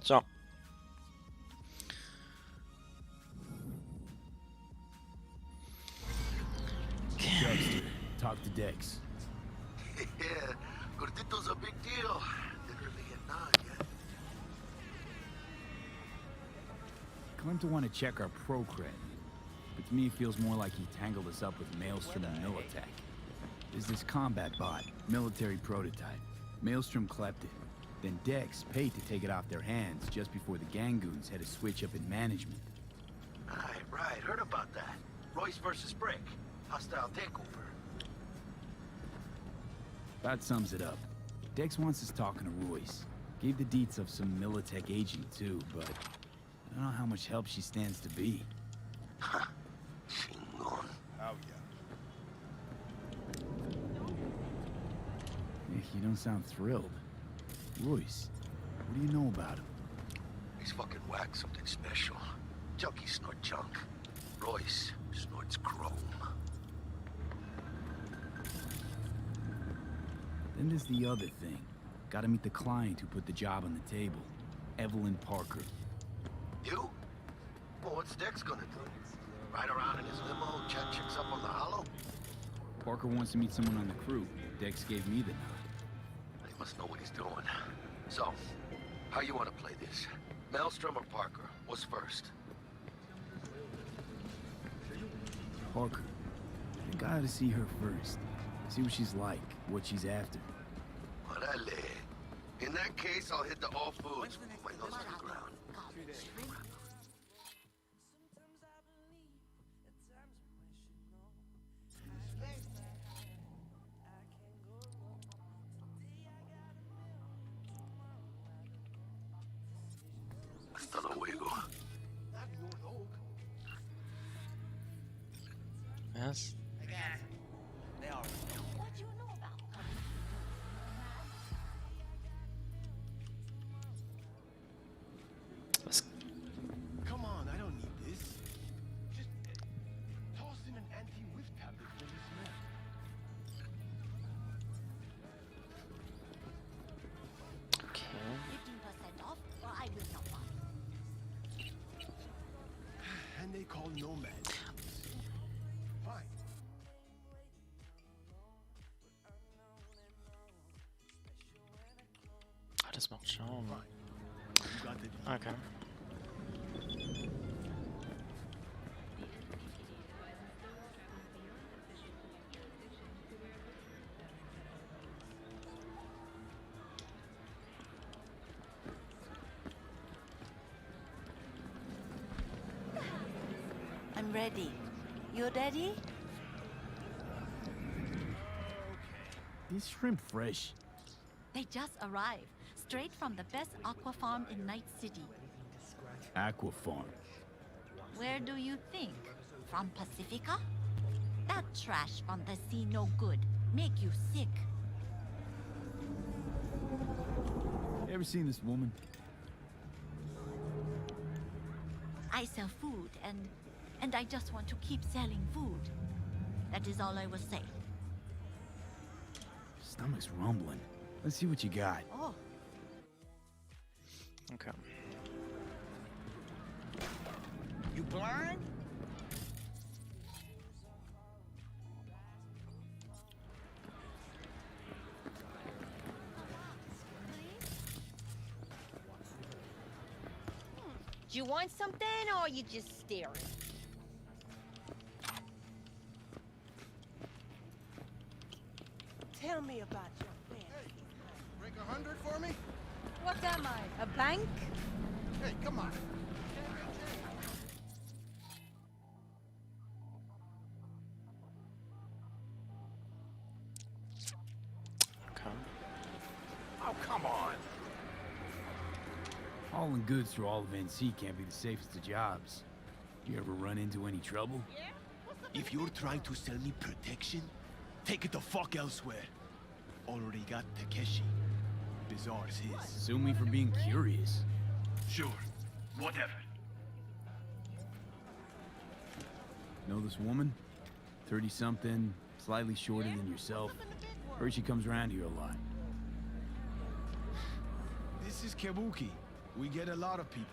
So. Dexter, talk to Dex. Yeah, Gordito's a big deal. Literally a nod, yeah. him to want to check our pro cred. But to me, it feels more like he tangled us up with Maelstrom and Militech. There's this combat bot, military prototype. Maelstrom clept it. Then Dex paid to take it off their hands just before the Gangoons had a switch up in management. Right. Heard about that. Royce versus Brick. Hostile takeover. That sums it up. Dex wants us talking to Royce. Gave the deets of some Militech agent too, but I don't know how much help she stands to be. Chingon. Oh, Eh, you don't sound thrilled. Royce, what do you know about him? He's fucking whack, something special. Junkies snort junk. Royce snorts chrome. Then there's the other thing. Gotta meet the client who put the job on the table. Evelyn Parker. You? Well, what's Dex gonna do? Ride around in his limo, chat chicks up on the hollow? Parker wants to meet someone on the crew. Dex gave me the nod. He must know what he's doing. So, how you want to play this? Maelstrom or Parker? What's first? Parker. I think I ought to see her first. See what she's like, what she's after. Orale. In that case, I'll hit the all foods. Put my nose to the ground. Hasta luego. Yes. What do you know about them? Come on, I don't need this. Just toss in an anti-whiff tablet for this man. Okay. 15% off, or I will not buy. And they call nomads. Fine. Ah, das macht Schaum. You got the Okay. I'm ready. You ready? These shrimp fresh. They just arrived, straight from the best aqua farm in Night City. Aqua Farm. Where do you think? From Pacifica? That trash from the sea no good. Make you sick. Ever seen this woman? I sell food and I just want to keep selling food. That is all I will say. Stomach's rumbling. Let's see what you got. Oh, Okay. You blind? Do you want something, or are you just staring? Tell me about your family. Break 100 for me? What am I, a bank? Hey, come on. Okay. Oh, come on. Hauling goods through all of NC can't be the safest of jobs. You ever run into any trouble? If you're trying to sell me protection, take it the fuck elsewhere. Already got Takeshi. Bizarre's his. Sue me for being curious. Sure. Whatever. Know this woman? 30-something, slightly shorter than yourself. Heard she comes around here a lot. This is Kabuki. We get a lot of people.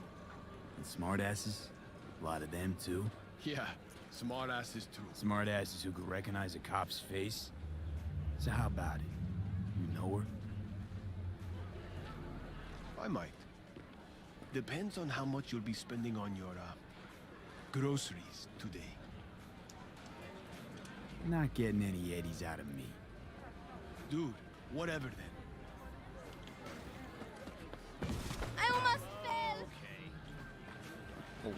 And smartasses? A lot of them, too. Yeah, smart asses too. Smartasses who could recognize a cop's face. So how about it? You know her? I might. Depends on how much you'll be spending on your groceries today. Not getting any eddies out of me. Dude, whatever then. I almost fell! Oh.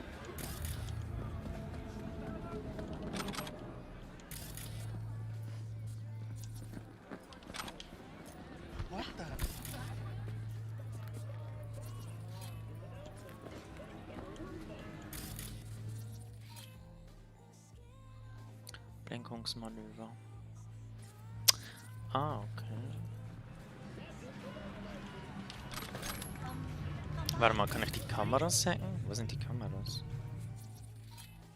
What the? Lenkungsmanöver. Ah, okay. Warte mal, kann ich die Kameras hacken? Wo sind die Kameras?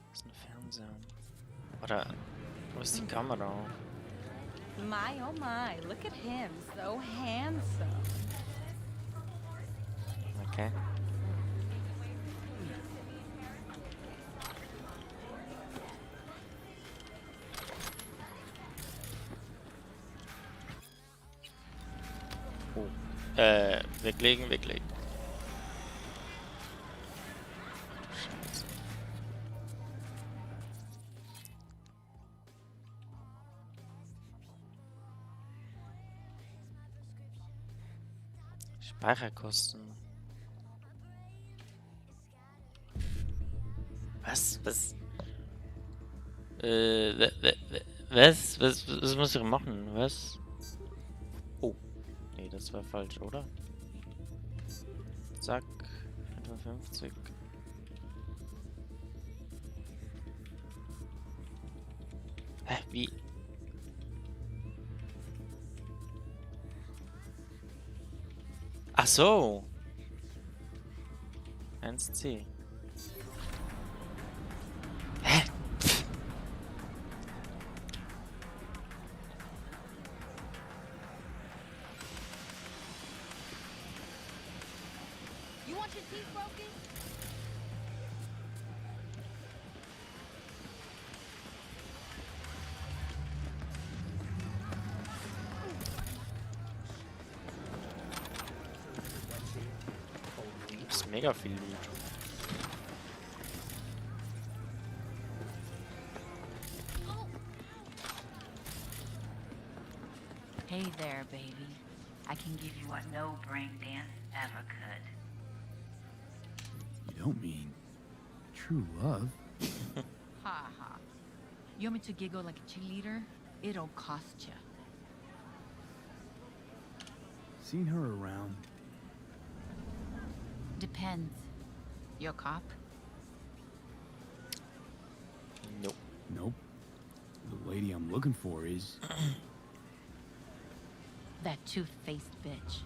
Das ist ein Fernseher. Oder, wo ist die Kamera? My, oh my, look at him, so handsome. Okay. Oh. Weglegen, weglegen. Scheiße. Speicherkosten. Was? Was? Was muss ich machen? Was? Oh. Nee, das war falsch, oder? Zack. 55. Hä? Wie? Ach so. 1C. Hä? You want your teeth broken? Das ist mega viel Loot. Hey there, baby. I can give you what no brain dance ever could. You don't mean true love? Ha ha. You want me to giggle like a cheerleader? It'll cost you. Seen her around? Depends. You a cop? Nope. Nope. The lady I'm looking for is... That two-faced bitch.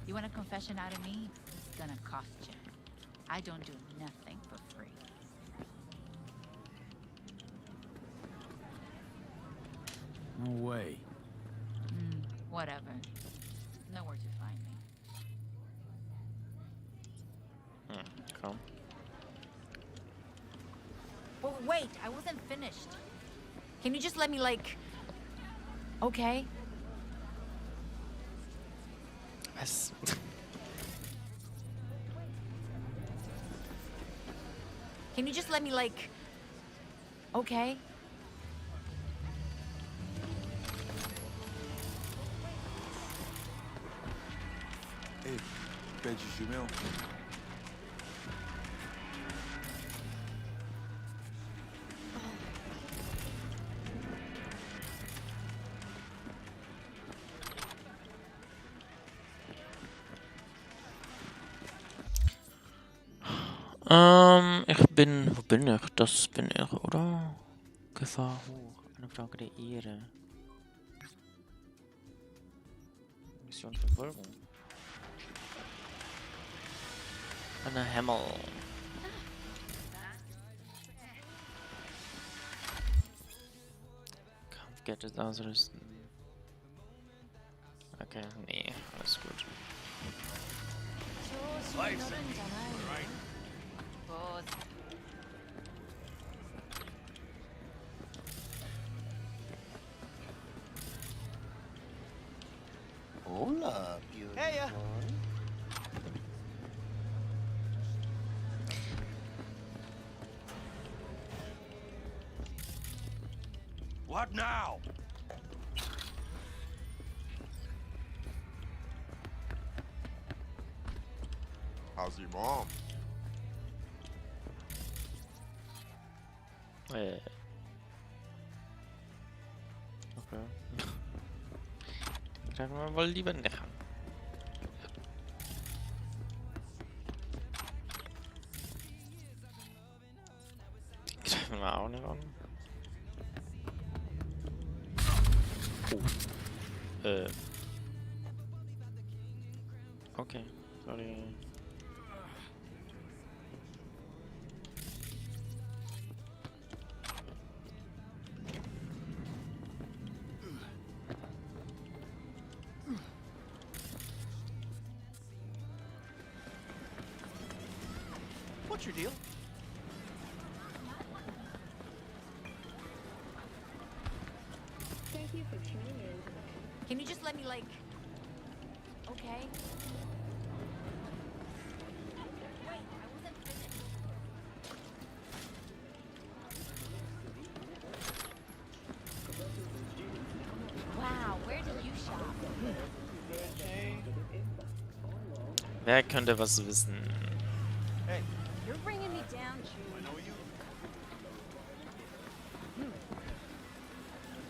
You want a confession out of me? It's gonna cost you. I don't do nothing for free. No way. Whatever. Know where to find me. Come. Oh, wait, I wasn't finished. Can you just let me, like... Okay? Was? Can you just let me, like... Okay? Hey, pede de meu. Ich bin... Wo bin ich? Das bin ich, oder? Gefahr hoch. Eine Frage der Ehre. Mission Verfolgung. Eine Hämmel. Kampfgadgets ausrüsten. Okay, nee, alles gut. Hola, beautiful. Hey, What now? How's your mom? Okay. Greifen wir wohl lieber nicht an. Greifen wir auch nicht an. Oh. Okay, sorry. What's your deal? Thank you for tuning in. Can you just let me, like... Okay? Wait, I wasn't finished. Wow, where did you shop? Wer könnte was wissen? Hey, You're bringing me down, Chewie. I know you.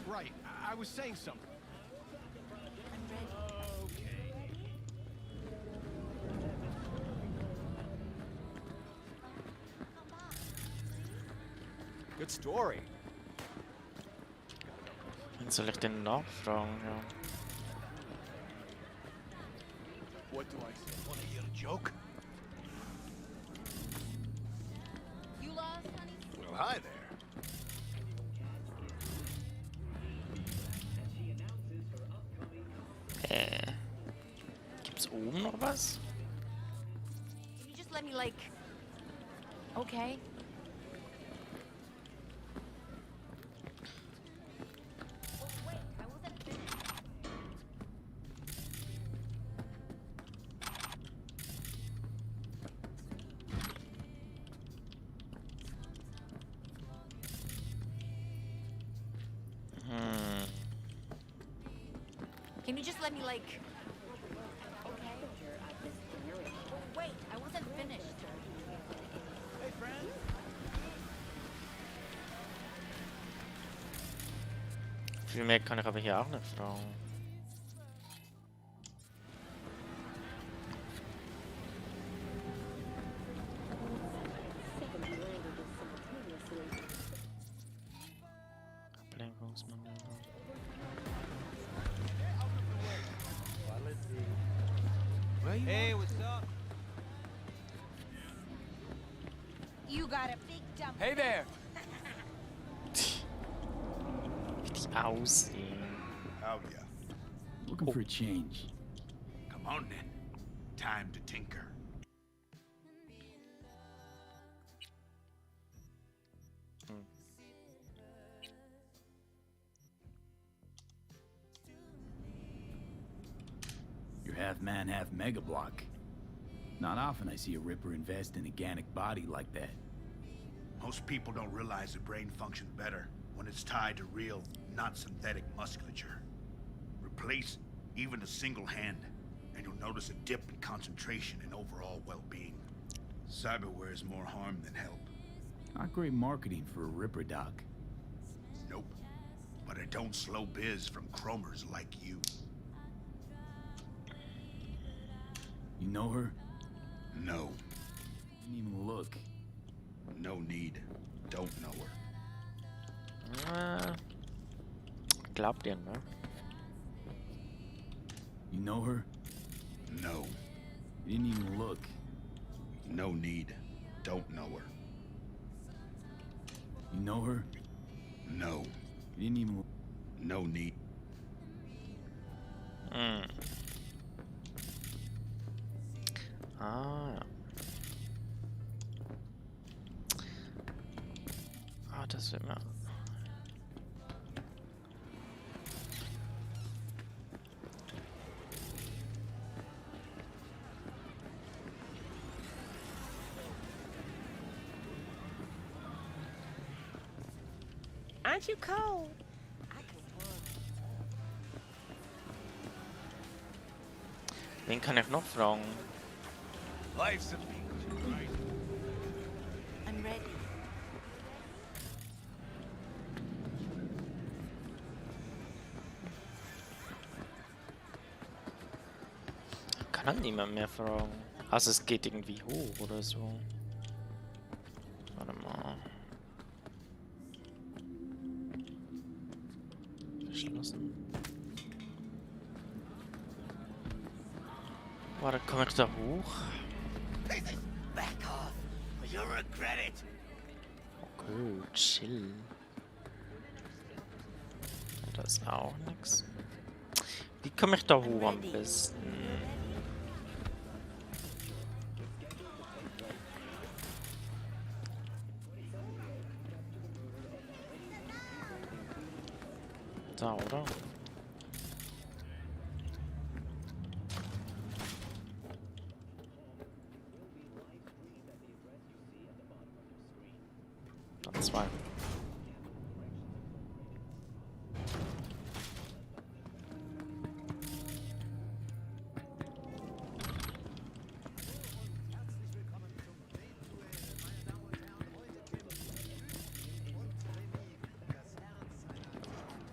Right, I was saying something. I'm ready. Okay. Good story. Wen soll ich denn nachfragen? Ja. What do I say? Want to hear a joke? You lost, honey? Well, hi there. Gibt's oben noch was? Can you just let me, like... Okay? Wait, I wasn't finished. Can you just let me, like... Okay? Wait, I wasn't finished. Hey, friend. Viel mehr kann ich aber hier auch nicht fragen. Ablenkungsmanöver. Hey, what's up? You got a big dump. Hey there. Wie die aussehen. Howdy. Looking for a change. Come on then. Time to tinker. You're half man, half mega block. Not often I see a Ripper invest in a organic body like that. Most people don't realize the brain functions better when it's tied to real, not synthetic musculature. Replace even a single hand, and you'll notice a dip in concentration and overall well-being. Cyberware is more harm than help. Not great marketing for a Ripper, Doc. Nope. But it don't slow biz from chromers like you. You know her? No. Didn't even look. No need. Don't know her. Glaubt ihr, ne? You know her? No. You didn't even look. No need. Don't know her. You know her? No. You didn't even... No need. Ah, ja. Ah, das wird mir... Aren't you cold? Wen kann ich noch fragen? Life's a beach, right? I'm ready. Kann halt niemand mehr fragen. Also es geht irgendwie hoch oder so. Warte mal. Verschlossen. Warte, komme ich da hoch? Back off, or you'll regret it. Okay, chill. Da ist auch nix. Wie komme ich da hoch am besten? Da, oder? Dann 2.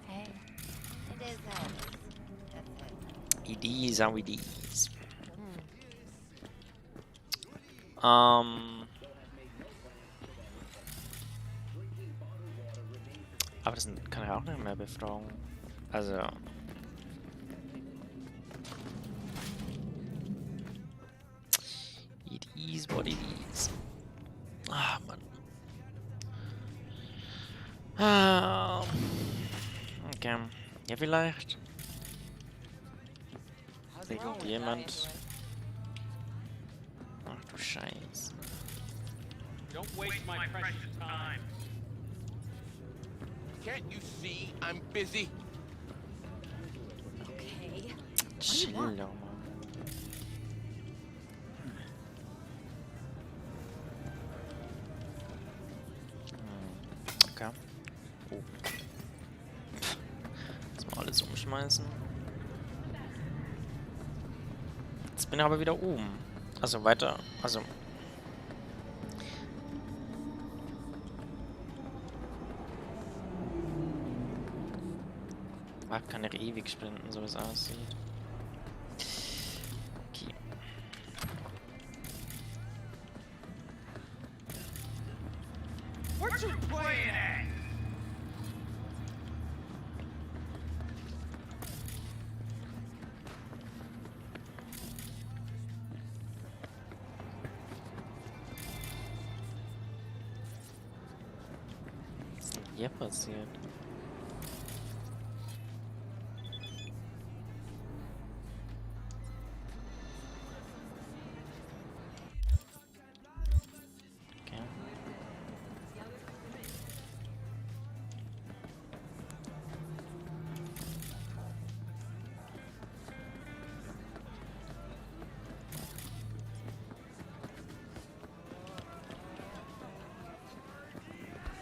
Hey, it is how it is. That's it. It is how it is. Aber das kann ich auch nicht mehr befragen. Also. It is what it is. Ah, Mann. Okay. Ja, vielleicht. Irgendjemand. Ach du Scheiße. Don't waste my precious time. Can't you see I'm busy? Okay. Chill doch mal. Okay. Oh. Jetzt mal alles umschmeißen. Jetzt bin ich aber wieder oben. Also weiter. Also. Kann ich ewig sprinten, so wie es aussieht. Okay. What you playing at? Was ist denn hier passiert?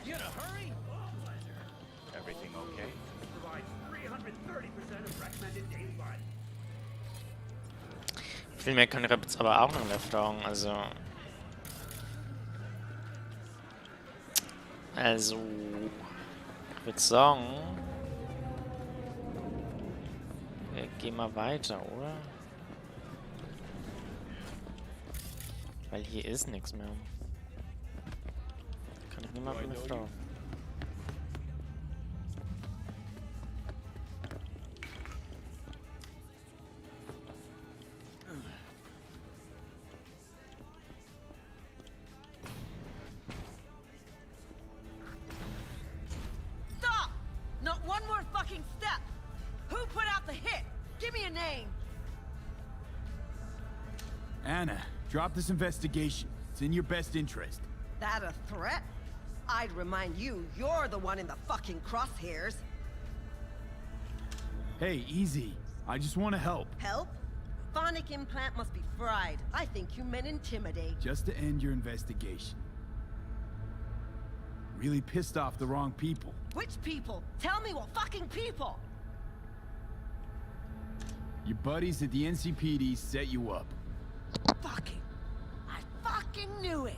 You in a hurry? Everything okay? Provides 330% of recommended daily life. Viel mehr kann ich jetzt aber auch noch mehr fragen, also. Ich würde sagen. Wir gehen mal weiter, oder? Weil hier ist nichts mehr. Kann ich niemanden mehr fragen. Stop! Not one more fucking step! Who put out the hit? Give me a name! Anna, drop this investigation. It's in your best interest. That a threat? I'd remind you, you're the one in the fucking crosshairs. Hey, easy. I just want to help. Help? Phonic implant must be fried. I think you meant intimidate. Just to end your investigation. Really pissed off the wrong people. Which people? Tell me what fucking people! Your buddies at the NCPD set you up. Fucking. I fucking knew it.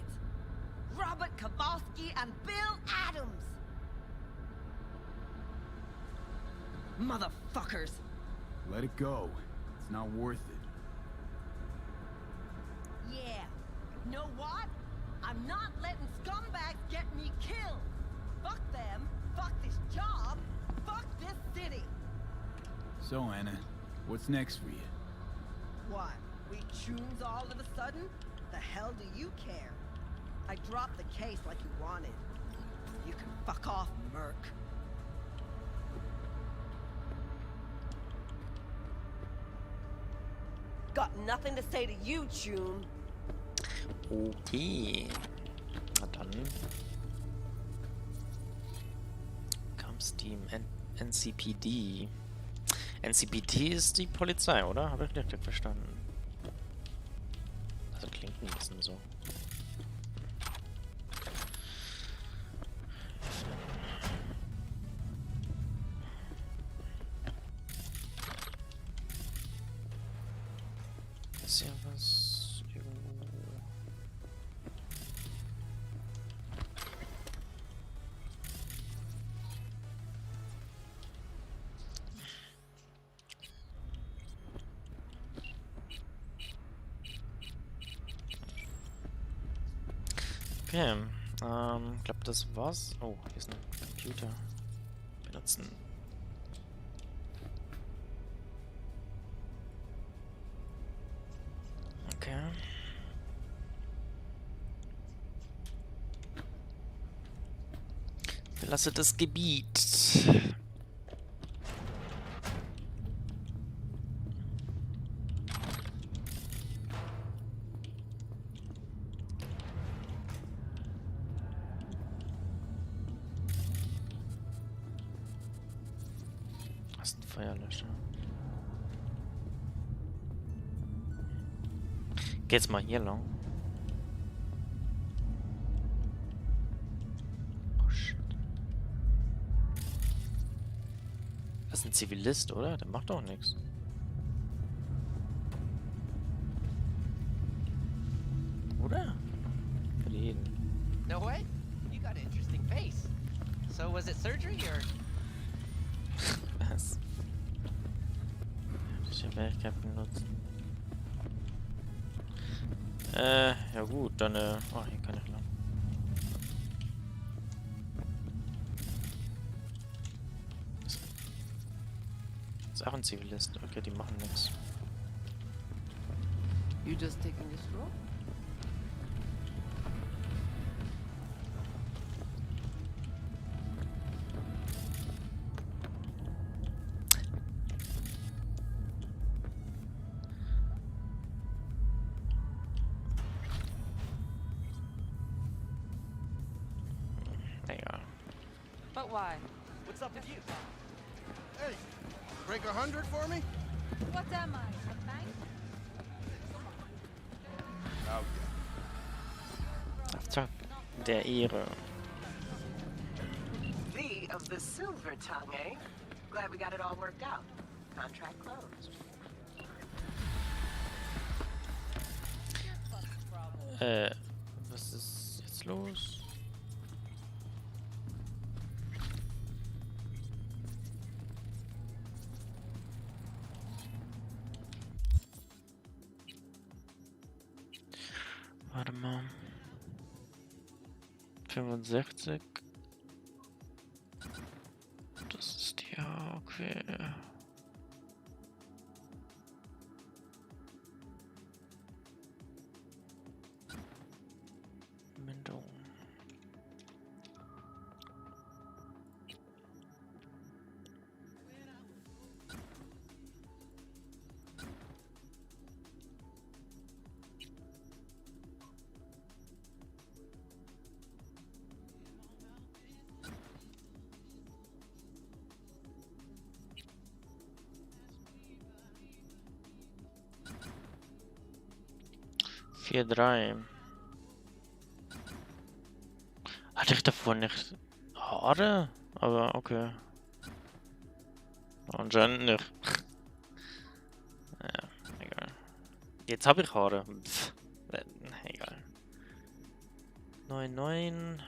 Robert Kowalski and Bill Adams. Motherfuckers. Let it go. It's not worth it. Yeah. Know what? I'm not letting scumbags get me killed. Fuck them. Fuck this job. Fuck this city. So, Anna, what's next for you? What? We tunes all of a sudden? The hell do you care? I dropped the case like you wanted. You can fuck off, Merc. Got nothing to say to you, Tune. Okay. Na dann. Comes Team NCPD. NCPD ist die Polizei, oder? Habe ich richtig verstanden. Also klingt ein bisschen so. Ist ja was irgendwo. Okay, ich glaube, das war's. Oh, hier ist ein Computer. Benutzen. Okay. Verlasse das Gebiet. Das ist ein Feuerlöscher. Geht's mal hier lang? Oh shit. Das ist ein Zivilist, oder? Der macht doch nichts. Oder? Verliehen. No way? You got an interesting face. So was it surgery or? Was? Die Fähigkeit benutzen. Ja gut, dann, oh, hier kann ich lang. Ist auch ein Zivilist. Okay, die machen nichts. You just taking this road? Egal. But why? What's up with you? Hey, break 100 for me? What am I, a bank? Auftrag der Ehre. V of the Silver Tongue, eh? Glad we got it all worked out. Contract closed. Was ist jetzt los? Warte mal. 65. Das ist ja okay. Minderung. Vier, drei. Hatte ich davor nicht Haare? Aber okay. Anscheinend nicht. Jetzt habe ich Haare. Pff, egal. 9.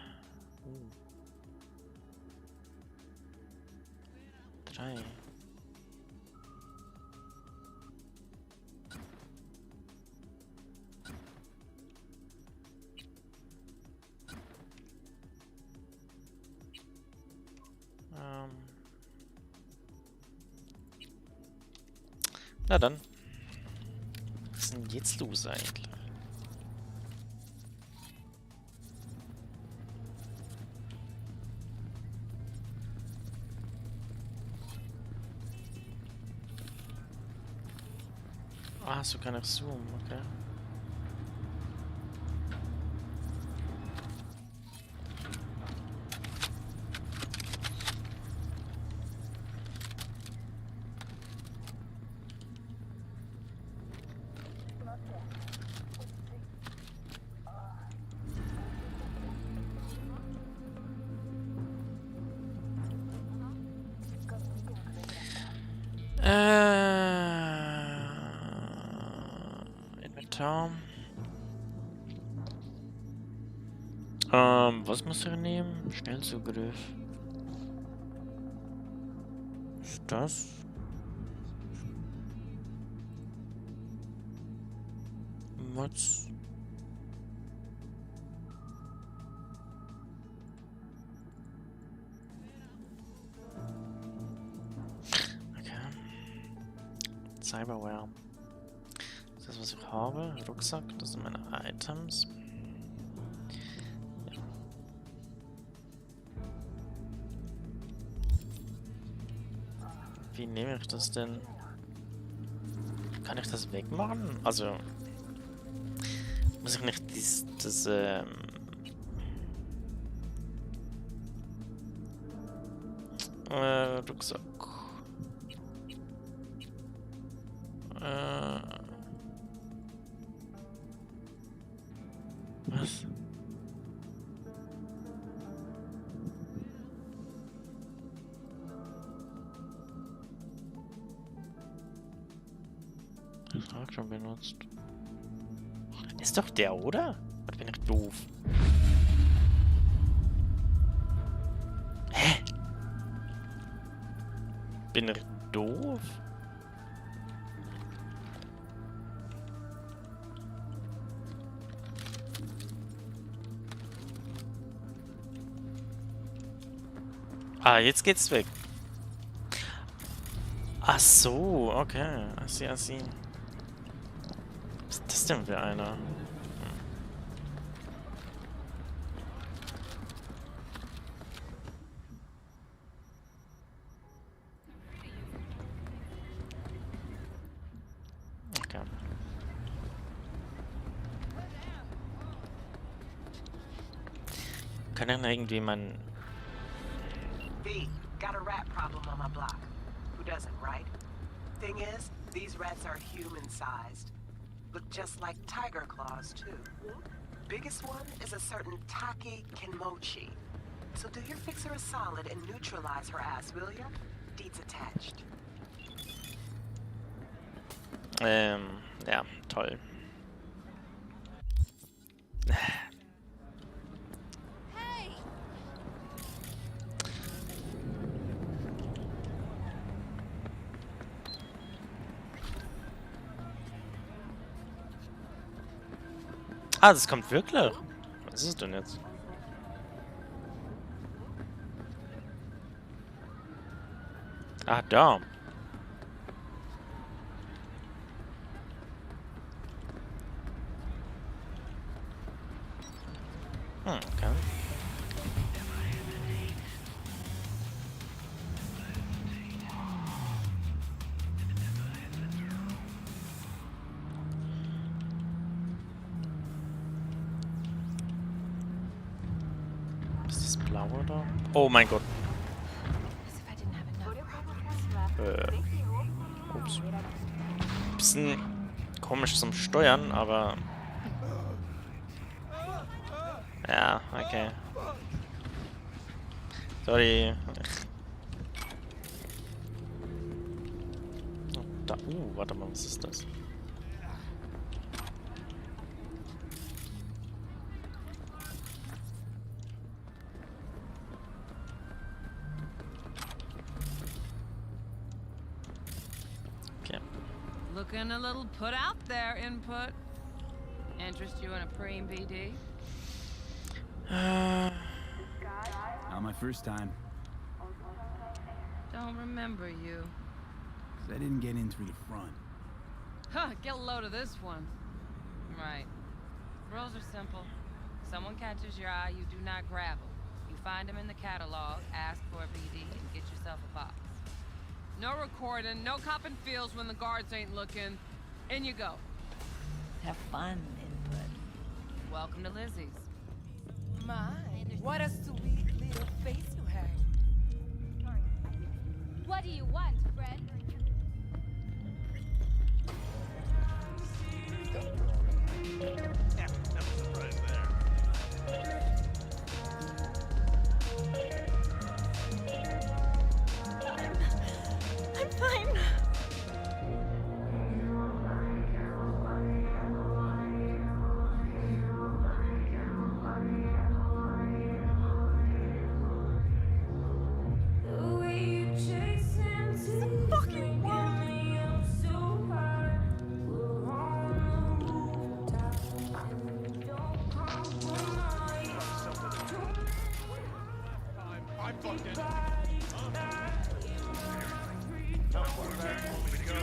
3. Na dann. Was ist denn jetzt los eigentlich? Ah, so kann ich zoomen, okay. Inventar. Was muss er nehmen? Schnellzugriff. Ist das? Mods. Okay. Cyberware. Das ist das, was ich habe. Rucksack, das sind meine Items. Ja. Wie nehme ich das denn? Kann ich das wegmachen? Also muss ich nicht das Rucksack. Was? Das habe ich schon benutzt. Ist doch der, oder? Oder bin ich doof? Hä? Bin ich doof? Ah, jetzt geht's weg. Ach so, okay. I see, I see. Was ist das denn für einer? Okay. Kann dann irgendwie mein... V, got a rat problem on my block. Who doesn't, right? Thing is, these rats are human-sized. Look just like tiger claws, too. Biggest one is a certain Taki Kenmochi. So do your fixer a solid and neutralize her ass, will ya? Deeds attached. Ja, toll. Ah, das kommt wirklich. Was ist es denn jetzt? Ah, da. Okay. Ist das blau oder? Oh mein Gott. Ups. Bisschen komisch zum Steuern, aber... Ja, okay. Sorry. Oh, da, warte mal, was ist das? Looking a little put out there, input. Interest you in a preem BD? Not my first time. Don't remember you. 'Cause I didn't get in through the front. Huh, get a load of this one. Right. Rules are simple. Someone catches your eye, you do not grab them. You find them in the catalog, ask for a BD, and get yourself a box. No recording, no copping feels when the guards ain't looking. In you go. Have fun, input. Welcome to Lizzie's. My, what a sweet little face you have. What do you want, friend? Yeah, no surprise there. I'm fine. I'm fucked in. How far back will we go?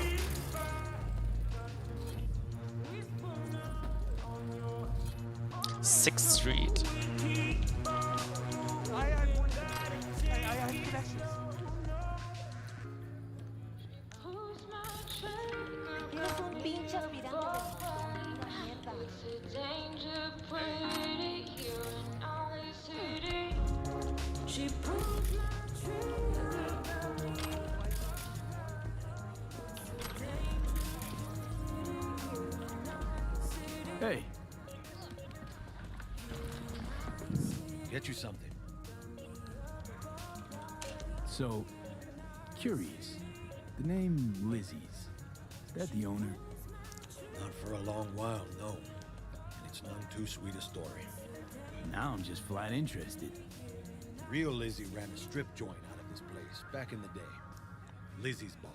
Sixth Street. I have connections. Tienes un pinche aspirante de Hey. Get you something. So, curious. The name Lizzie's. Is that the owner? Not for a long while, no. And it's none too sweet a story. Now I'm just flat interested. Real Lizzie ran a strip joint out of this place back in the day. Lizzie's bar.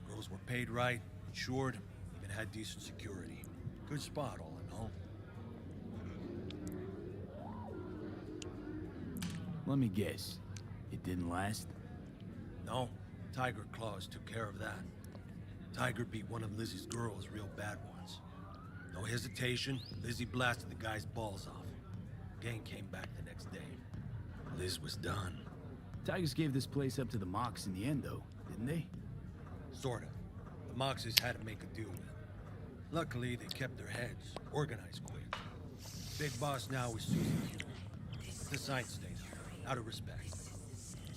Girls were paid right, insured, even had decent security. Good spot, all in all. Let me guess. It didn't last? No, Tiger Claws took care of that. Tiger beat one of Lizzie's girls real bad once. No hesitation, Lizzie blasted the guy's balls off. Gang came back the next day. Liz was done. Tigers gave this place up to the Mox in the end, though, didn't they? Sort of. The Moxes had to make a deal with them. Luckily, they kept their heads, organized quick. Big boss now is Susan Q. The sign stays out of respect.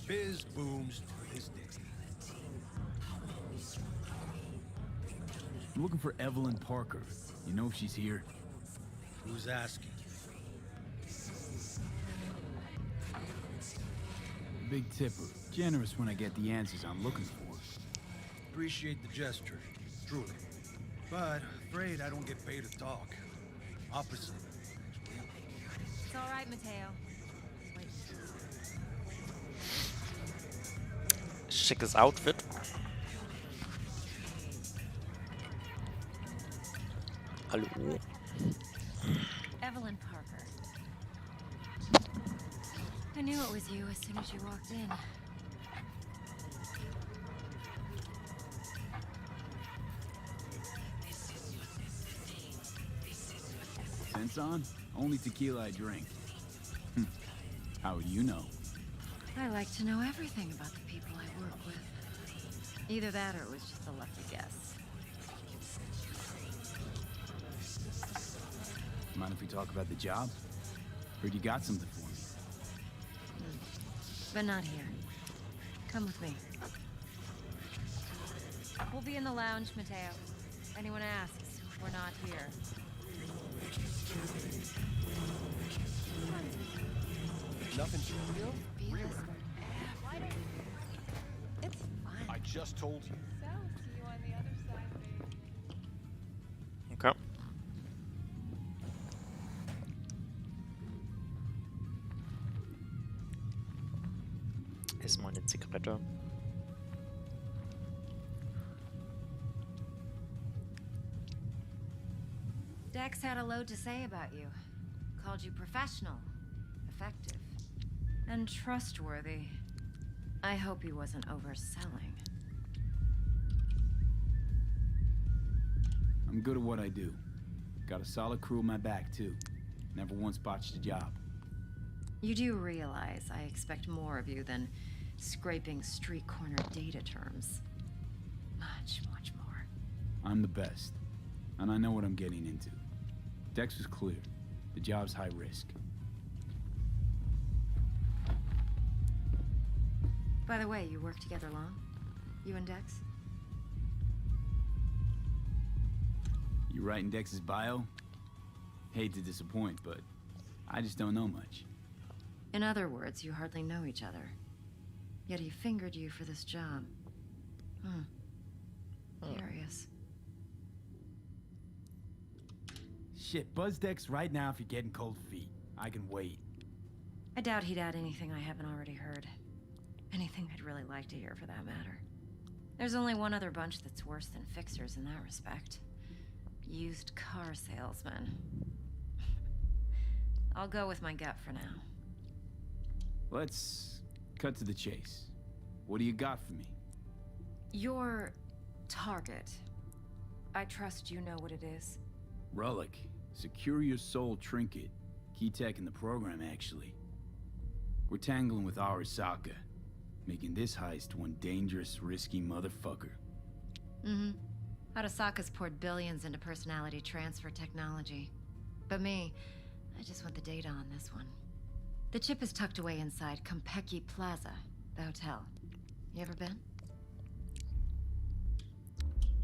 Biz booms to this day. I'm looking for Evelyn Parker. You know if she's here? Who's asking? Big tipper. Generous when I get the answers I'm looking for. Appreciate the gesture, truly. But afraid I don't get paid to talk. Opposite, actually. It's all right, Mateo. Schickes Outfit. Hallo. Evelyn Parker. I knew it was you as soon as you walked in. Sense on? Only tequila I drink. How would you know? I like to know everything about the people I work with. Either that or it was just a lucky guess. Mind if we talk about the job? Heard you got something for me. But not here. Come with me. We'll be in the lounge, Mateo. If anyone asks, we're not here. Nothing to real? Be this It's fine. I just told you. So, see you on the other side, baby. Okay. Erstmal eine Zigarette. Dex had a load to say about you. Called you professional, effective, and trustworthy. I hope he wasn't overselling. I'm good at what I do. Got a solid crew on my back, too. Never once botched a job. You do realize I expect more of you than scraping street corner data terms. Much, much more. I'm the best, and I know what I'm getting into. Dex was clear. The job's high risk. By the way, you work together long? You and Dex? You writing Dex's bio? Hate to disappoint, but I just don't know much. In other words, you hardly know each other. Yet he fingered you for this job. Curious. Shit, buzz Dex right now if you're getting cold feet. I can wait. I doubt he'd add anything I haven't already heard. Anything I'd really like to hear, for that matter. There's only one other bunch that's worse than fixers in that respect. Used car salesmen. I'll go with my gut for now. Let's cut to the chase. What do you got for me? Your target. I trust you know what it is. Relic. Secure your soul trinket. Key tech in the program, actually. We're tangling with Arasaka, making this heist one dangerous, risky motherfucker. Mm-hmm. Arasaka's poured billions into personality transfer technology. But me, I just want the data on this one. The chip is tucked away inside Compeki Plaza, the hotel. You ever been?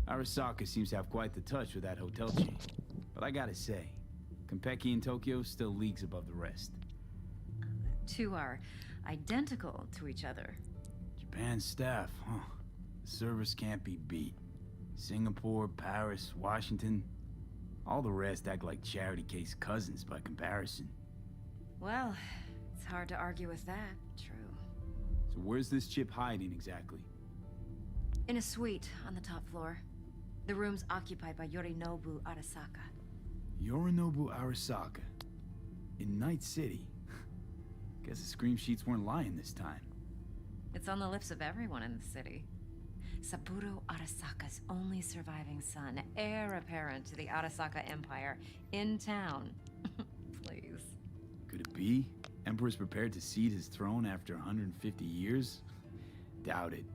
Arasaka seems to have quite the touch with that hotel chain. But I gotta say, Compeki in Tokyo still leagues above the rest. Two are identical to each other. Japan staff, huh? The service can't be beat. Singapore, Paris, Washington. All the rest act like charity case cousins by comparison. Well, it's hard to argue with that, true. So where's this chip hiding exactly? In a suite on the top floor. The room's occupied by Yorinobu Arasaka. Yorinobu Arasaka. In Night City. Guess the scream sheets weren't lying this time. It's on the lips of everyone in the city. Saburo Arasaka's only surviving son, heir apparent to the Arasaka Empire, in town. Please. Could it be? Emperor's prepared to cede his throne after 150 years? Doubt it.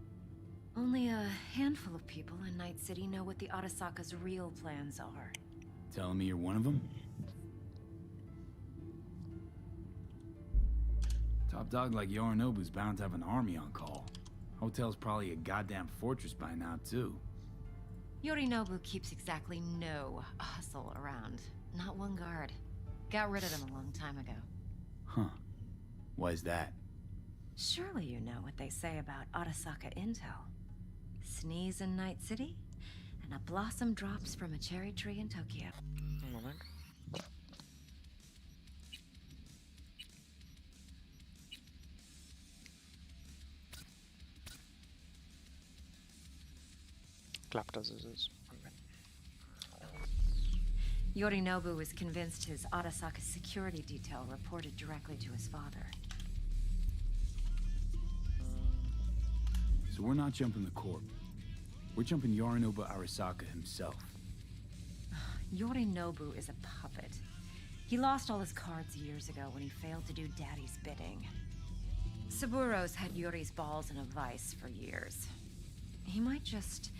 Only a handful of people in Night City know what the Arasaka's real plans are. Telling me you're one of them? Top dog like Yorinobu's bound to have an army on call. Hotel's probably a goddamn fortress by now, too. Yorinobu keeps exactly no hustle around. Not one guard. Got rid of them a long time ago. Huh. Why's that? Surely you know what they say about Arasaka intel. Sneeze in Night City, and a blossom drops from a cherry tree in Tokyo. A moment. Klappt, dass es ist. Yorinobu was convinced his Arasaka security detail reported directly to his father. So we're not jumping the corp. We're jumping Yorinobu Arasaka himself. Yorinobu is a puppet. He lost all his cards years ago when he failed to do Daddy's bidding. Saburo's had Yuri's balls in a vice for years. He might just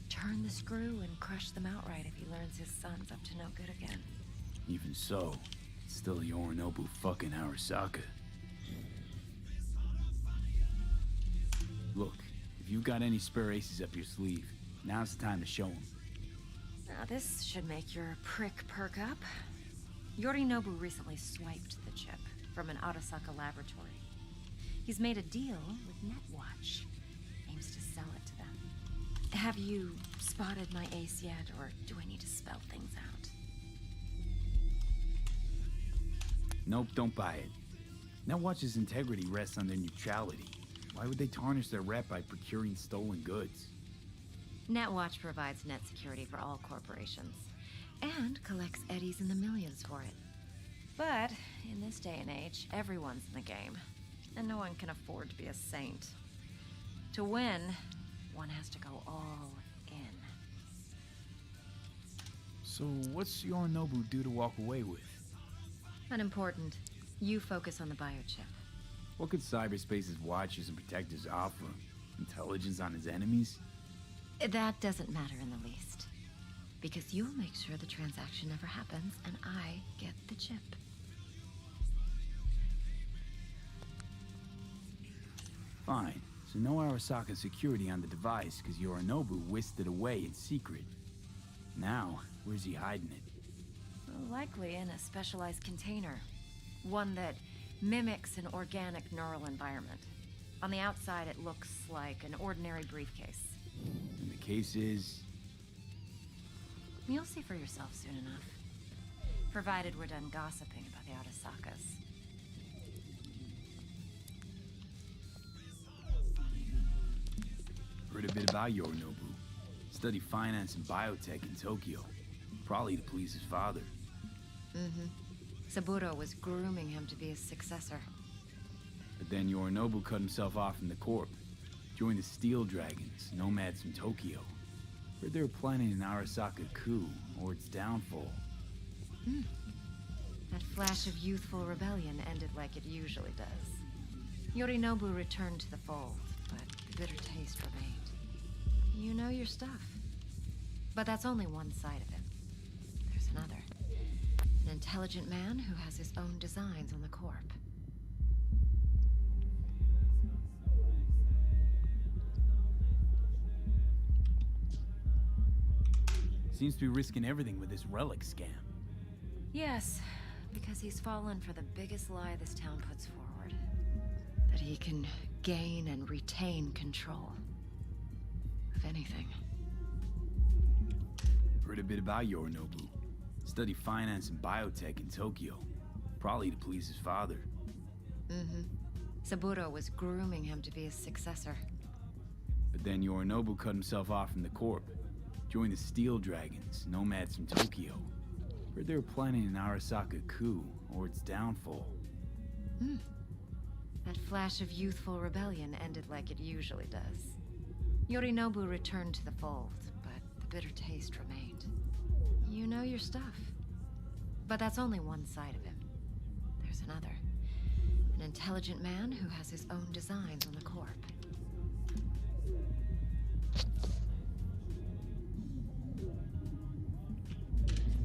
turn the screw and crush them outright if he learns his son's up to no good again. Even so, it's still Yorinobu fucking Arasaka. Look, if you've got any spare aces up your sleeve, now's the time to show them. Now this should make your prick perk up. Yorinobu recently swiped the chip from an Arasaka laboratory. He's made a deal with Netwatch. Aims to sell it to them. Have you spotted my ace yet, or do I need to spell things out? Nope, don't buy it. Netwatch's integrity rests on their neutrality. Why would they tarnish their rep by procuring stolen goods? Netwatch provides net security for all corporations. And collects eddies in the millions for it. But in this day and age, everyone's in the game, and no one can afford to be a saint. To win, one has to go all in. So what's Yorinobu due to walk away with? Unimportant. You focus on the biochip. What could cyberspace's watchers and protectors offer him? Intelligence on his enemies? That doesn't matter in the least. Because you'll make sure the transaction never happens, and I get the chip. Fine. So no Arasaka security on the device, because Yorinobu whisked it away in secret. Now, where's he hiding it? Likely in a specialized container. One that mimics an organic neural environment. On the outside, it looks like an ordinary briefcase. And the case is... You'll see for yourself soon enough. Provided we're done gossiping about the Arasakas. Heard a bit about Yorinobu. Studied finance and biotech in Tokyo. Probably to please his father. Mm-hmm. Saburo was grooming him to be his successor. But then Yorinobu cut himself off from the corp. Joined the Steel Dragons, nomads from Tokyo. Heard they were planning an Arasaka coup, or its downfall. That flash of youthful rebellion ended like it usually does. Yorinobu returned to the fold, but the bitter taste remained. You know your stuff. But that's only one side of it. There's another. An intelligent man who has his own designs on the corp. Seems to be risking everything with this relic scam. Yes, because he's fallen for the biggest lie this town puts forward. That he can gain and retain control. Of anything. Heard a bit about Yorinobu. Studied finance and biotech in Tokyo. Probably to please his father. Mm-hmm. Saburo was grooming him to be his successor. But then Yorinobu cut himself off from the corp. Joined the Steel Dragons, nomads from Tokyo. Heard they were planning an Arasaka coup, or its downfall. That flash of youthful rebellion ended like it usually does. Yorinobu returned to the fold, but the bitter taste remained. You know your stuff. But that's only one side of him. There's another. An intelligent man who has his own designs on the corp.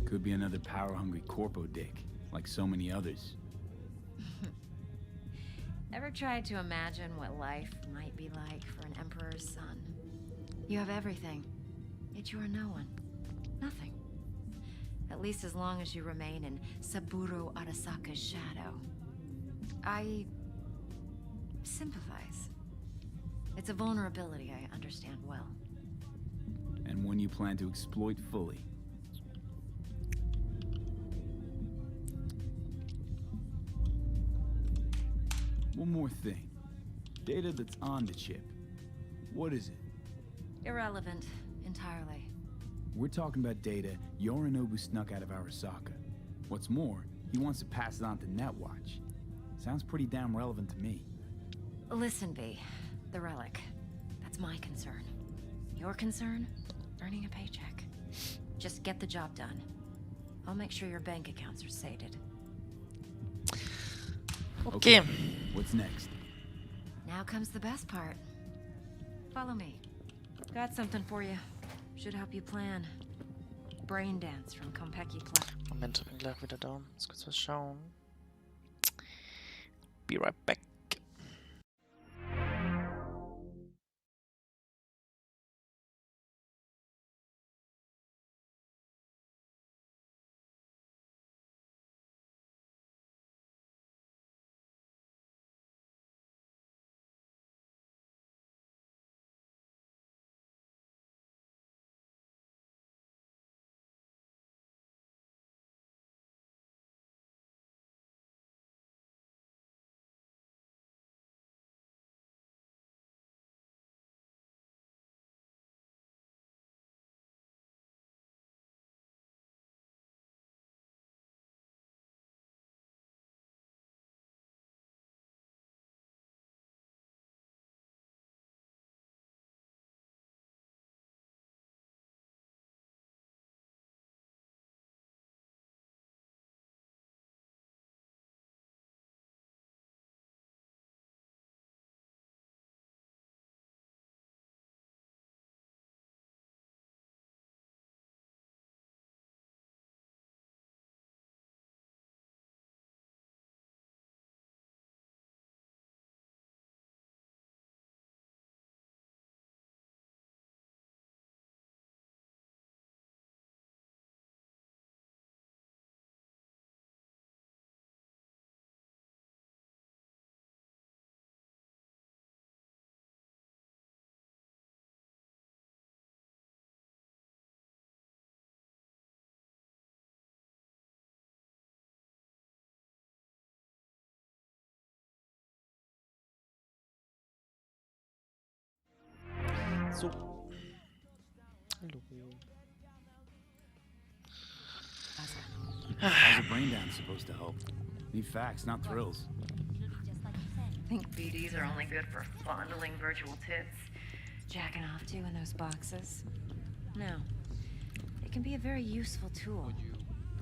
Could be another power-hungry corpo dick, like so many others. Ever tried to imagine what life might be like for an emperor's son? You have everything, yet you are no one. Nothing. At least as long as you remain in Saburo Arasaka's shadow. I sympathize. It's a vulnerability I understand well. And one you plan to exploit fully. One more thing. Data that's on the chip. What is it? Irrelevant, entirely. We're talking about data Yorinobu snuck out of Arasaka. What's more, he wants to pass it on to Netwatch. Sounds pretty damn relevant to me. Listen, B. The relic. That's my concern. Your concern? Earning a paycheck. Just get the job done. I'll make sure your bank accounts are sated. Okay. What's next? Now comes the best part. Follow me. Got something for you. Should help you plan. Brain Dance from Compilation. Moment, bin gleich wieder da. Jetzt kurz was schauen. Be right back. So. Hallo. How's a brain dance supposed to help? Need facts, not thrills. I think BDs are only good for fondling virtual tits. Jacking off to in those boxes. No. It can be a very useful tool.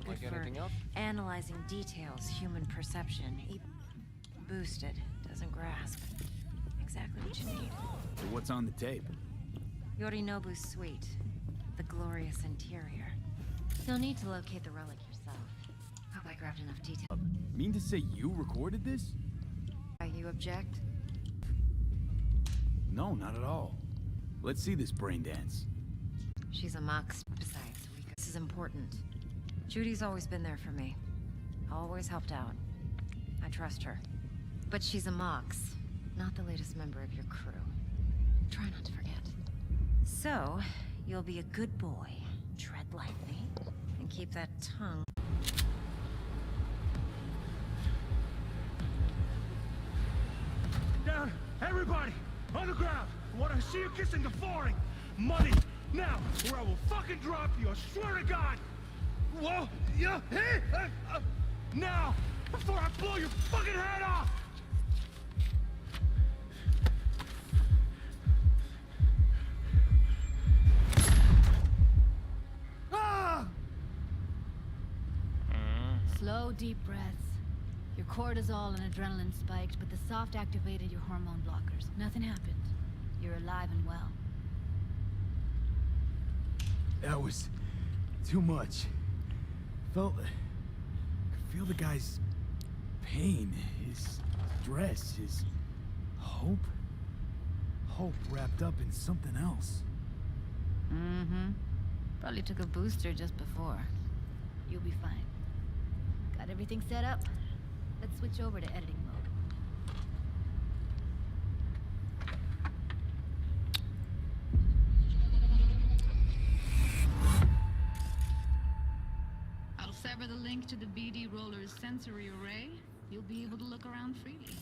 Good for anything else? analyzing details, human perception. Boosted. Doesn't grasp. Exactly what you need. So what's on the tape? Yorinobu's suite. The glorious interior. You'll need to locate the relic yourself. Hope I grabbed enough detail. Mean to say you recorded this? You object? No, not at all. Let's see this brain dance. She's a mox. Besides, this is important. Judy's always been there for me. Always helped out. I trust her. But she's a mox, not the latest member of your crew. Try not to forget. So, you'll be a good boy. Tread lightly. And keep that tongue. Down! Everybody! On the ground! I want to see you kissing the flooring! Money! Now! Or I will fucking drop you! I swear to God! Whoa! Yeah! Hey! Now! Before I blow your fucking head off! Ah! Slow, deep breaths. Your cortisol and adrenaline spiked, but the soft activated your hormone blockers. Nothing happened. You're alive and well. That was too much. Could feel the guy's pain, his stress, his hope. Hope wrapped up in something else. Mm-hmm. Probably took a booster just before. You'll be fine. Got everything set up? Let's switch over to editing mode. I'll sever the link to the BD Roller's sensory array. You'll be able to look around freely.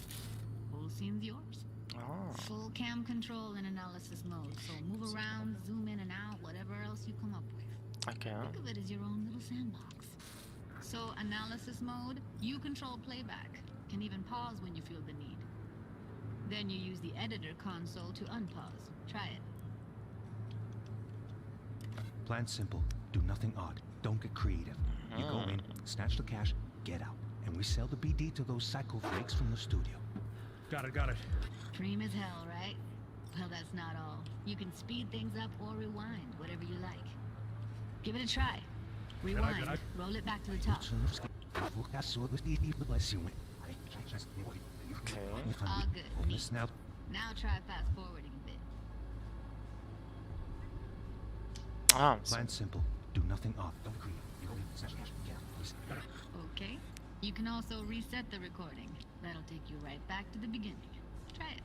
Whole scene's yours. Oh. Full cam control in analysis mode, so move around, zoom in and out, whatever else you come up with. Okay. Think of it as your own little sandbox. So, analysis mode, you control playback. Can even pause when you feel the need. Then you use the editor console to unpause. Try it. Plan simple. Do nothing odd. Don't get creative. You go in, snatch the cash, get out. And we sell the BD to those psycho freaks from the studio. Got it. Dream as hell, right? Well, that's not all. You can speed things up or rewind, whatever you like. Give it a try. Rewind. Roll it back to the top. Okay. All good. Neat. Now try fast forwarding a bit. Ah, Plan simple. Do nothing odd. Don't create. Okay. You can also reset the recording. That'll take you right back to the beginning. Try it.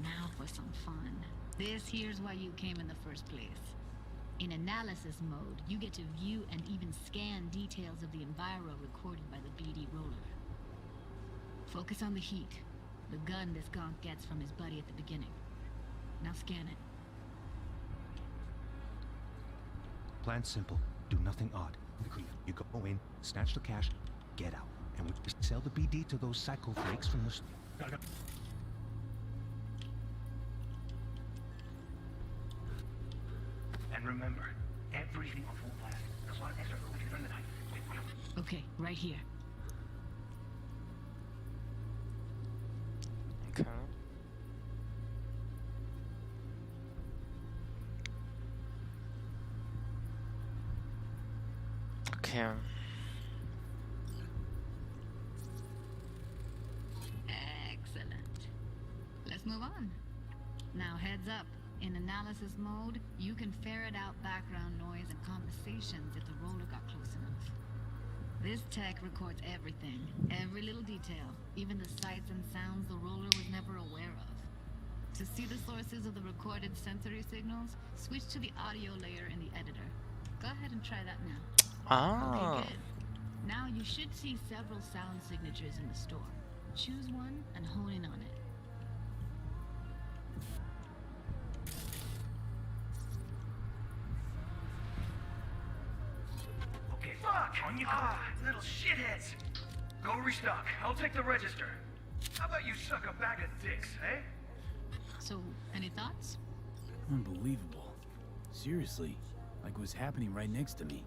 Now for some fun. This here's why you came in the first place. In analysis mode, you get to view and even scan details of the enviro recorded by the BD Roller. Focus on the heat, the gun this gonk gets from his buddy at the beginning. Now scan it. Plan simple. Do nothing odd. You go in, snatch the cash, get out. And we sell the BD to those psycho freaks from the studio. And remember, everything on full blast. There's a lot of extra food during the night. Okay, right here. Okay. Okay. Excellent. Let's move on. Now heads up. In analysis mode, you can ferret out background noise and conversations if the roller got close enough. This tech records everything, every little detail, even the sights and sounds the roller was never aware of. To see the sources of the recorded sensory signals, switch to the audio layer in the editor. Go ahead and try that now. Ah. Okay, good. Now you should see several sound signatures in the store. Choose one and hone in on it. on your car. Little shitheads. Go restock. I'll take the register. How about you suck a bag of dicks, eh? So, any thoughts? Unbelievable. Seriously, like what's happening right next to me.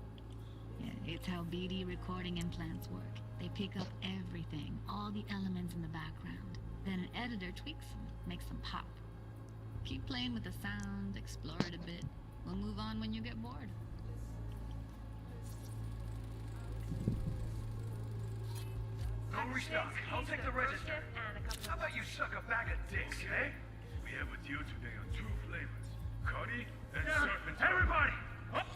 Yeah, it's how BD recording implants work. They pick up everything, all the elements in the background. Then an editor tweaks them, makes them pop. Keep playing with the sound, explore it a bit. We'll move on when you get bored. Go restock. I'll take the register. How about you suck a bag of dicks, eh? We have with you today are 2 flavors. Cuddy and serpent. Everybody! Up!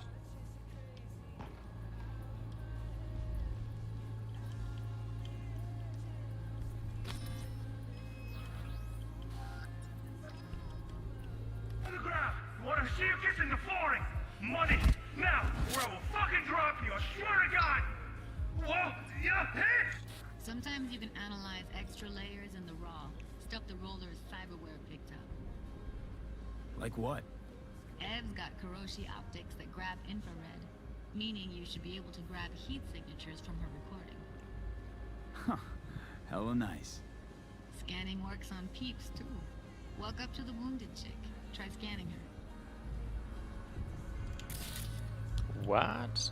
On the ground! You wanna see you kissing the flooring? Money! Now! Or I will fucking drop you, I swear to God! Whoa! Yeah! Hey! Sometimes you can analyze extra layers in the raw, stuff the roller's cyberware picked up. Like what? Ev's got Kuroshi optics that grab infrared, meaning you should be able to grab heat signatures from her recording. Huh. Hella nice. Scanning works on peeps, too. Walk up to the wounded chick. Try scanning her. What?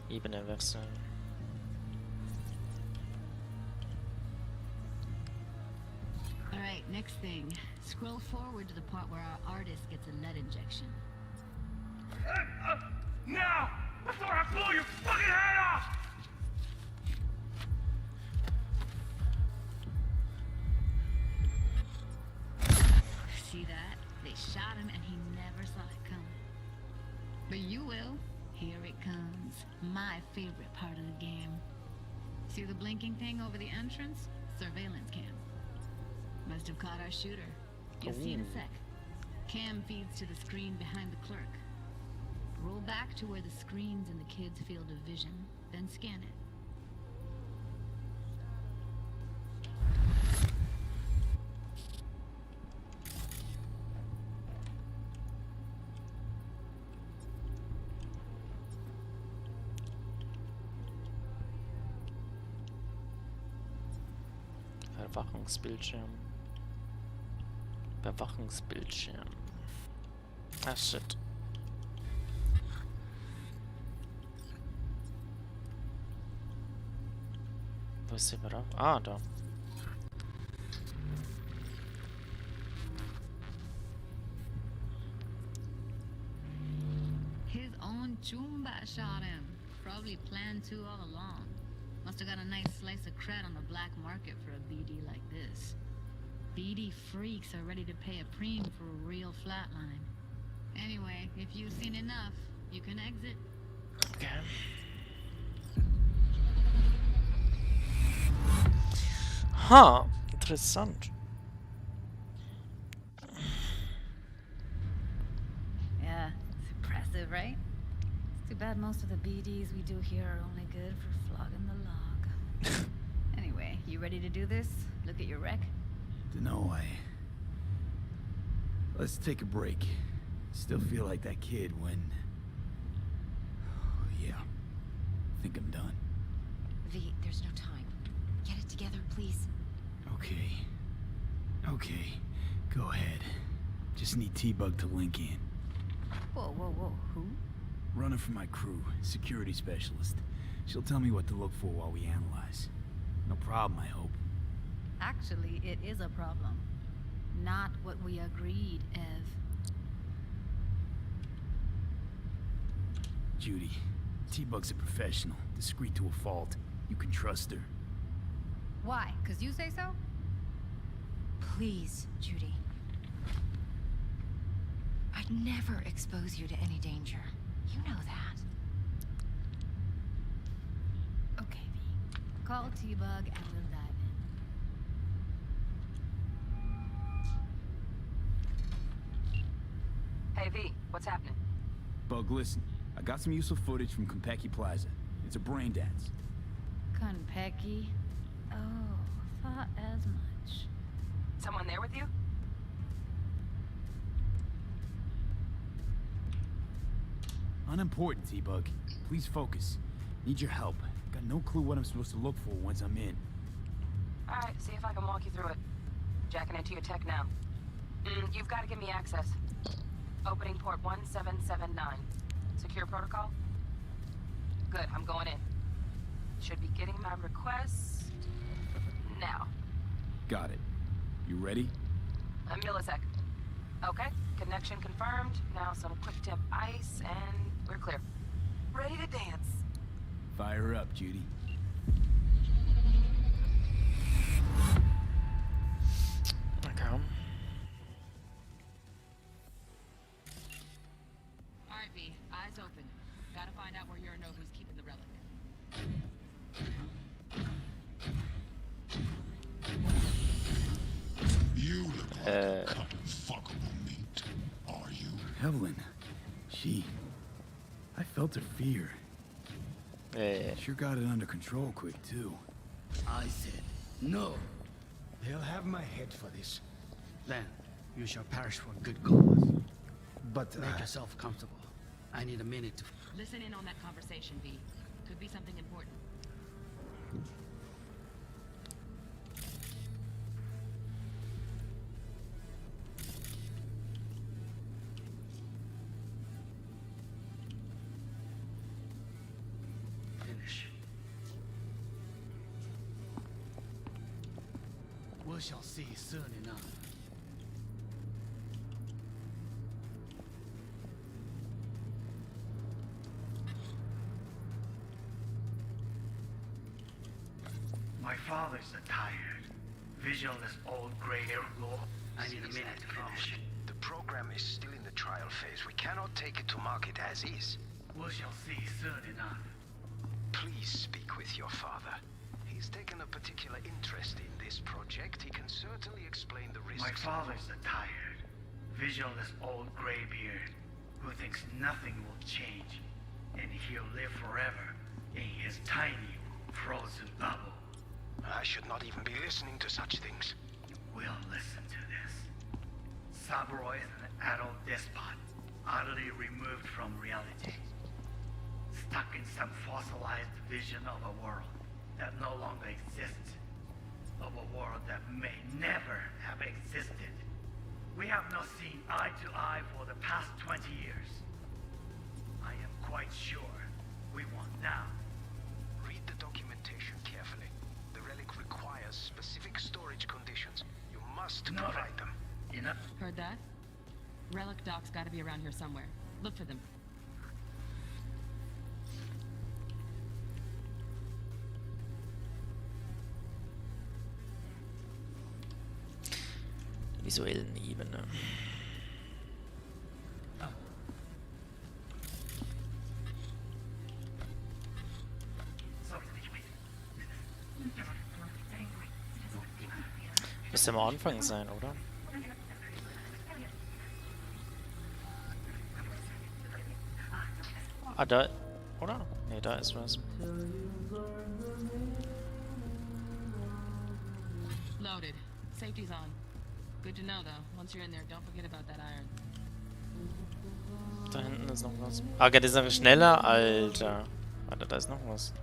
Ebene wechseln. Alright, next thing. Scroll forward to the part where our artist gets a lead injection. Now! Before I blow your fucking head off! See that? They shot him and he never saw it coming. But you will. Here it comes. My favorite part of the game. See the blinking thing over the entrance? Surveillance cam. Must have caught our shooter. You'll see in a sec. Cam feeds to the screen behind the clerk. Roll back to where the screen's in the kid's field of vision, then scan it. Überwachungsbildschirm. Überwachungsbildschirm. Ah, shit. Wo ist der Überwachung? Ah, da. His own Chumba shot him. Probably planned to all along. Must have got a nice slice of cred on the black market for a BD like this. BD freaks are ready to pay a preem for a real flatline. Anyway, if you've seen enough, you can exit. Okay. Ha, interessant. Yeah, it's impressive, right? It's too bad most of the BDs we do here are only good for flogging the log. Anyway, you ready to do this? Look at your wreck? Dunno, Let's take a break. Still feel like that kid when... Yeah. I think I'm done. V, there's no time. Get it together, please. Okay. Okay. Go ahead. Just need T-Bug to link in. Whoa, whoa, whoa, who? Runner for my crew, security specialist. She'll tell me what to look for while we analyze. No problem, I hope. Actually, it is a problem. Not what we agreed, Ev. Judy, T-Bug's a professional, discreet to a fault. You can trust her. Why? 'Cause you say so? Please, Judy. I'd never expose you to any danger. You know that. Okay, V. Call T-Bug and we'll dive in. Hey, V, what's happening? Bug, listen. I got some useful footage from Compilation Plaza. It's a brain dance. Konpeki? Oh, thought as much. Someone there with you? Unimportant, T-Bug. Please focus. Need your help. Got no clue what I'm supposed to look for once I'm in. Alright, see if I can walk you through it. Jacking into your tech now. You've got to give me access. Opening port 1779. Secure protocol? Good, I'm going in. Should be getting my request now. Got it. You ready? A millisec. Okay, connection confirmed. Now some quick tip ice and we're clear. Ready to dance. Fire her up, Judy. Okay. Alright, V. Eyes open. Gotta find out where Yorinobu's keeping the relic. You look like a cut of fuckable meat, are you? Evelyn. She... I felt her fear. Sure got it under control quick, too. I said, no. They'll have my head for this. Then, you shall perish for a good cause. But make yourself comfortable. I need a minute to... Listen in on that conversation, V. Could be something important. Finish. We shall see soon enough. My father's a tired, visionless old gray-haired lord. I need a minute to finish. The program is still in the trial phase. We cannot take it to market as is. We shall see soon enough. Please speak with your father. He's taken a particular interest in this project. He can certainly explain the risks. My father's a tired, visionless old graybeard who thinks nothing will change, and he'll live forever in his tiny, frozen bubble. I should not even be listening to such things. We'll listen to this. Saburo is an adult despot, utterly removed from reality. Stuck in some fossilized vision of a world that no longer exists. Of a world that may never have existed. We have not seen eye to eye for the past 20 years. I am quite sure we want now. Read the documentation carefully. The relic requires specific storage conditions. You must provide them. Enough. Heard that? Relic doc's gotta be around here somewhere. Look for them. Visuellen Ebene. Müsste am Anfang sein, oder? Ah, da... Oder? Ne, da ist was. Loaded. Safety's on. Good to know, though. Once you're in there, don't forget about that iron. Da hinten ist noch was. Ah, geht das einfach schneller? Alter. Warte, da ist noch was.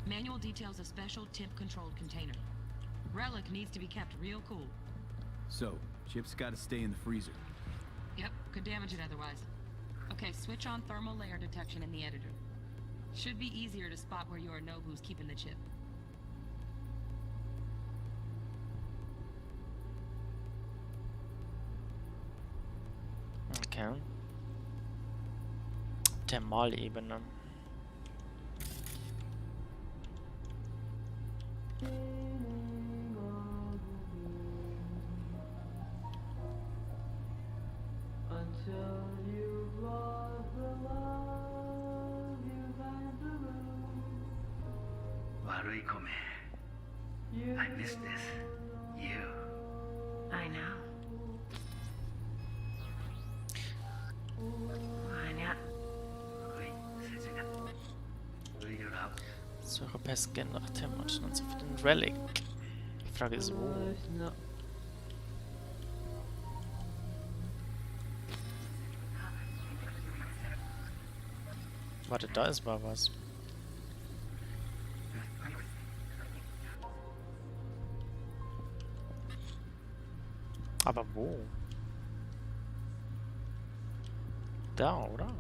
Manual details a special temp-controlled container. Relic needs to be kept real cool. So, Chip's gotta stay in the freezer. Yep, could damage it otherwise. Okay, switch on thermal layer detection in the editor. Should be easier to spot where Yorinobu's keeping the chip. Okay. Thermalebene. I miss this. You. I know. Säurepest generativ für den Relic. Frage ist wo? Warte, da ist mal was. Aber wo? Da, oder?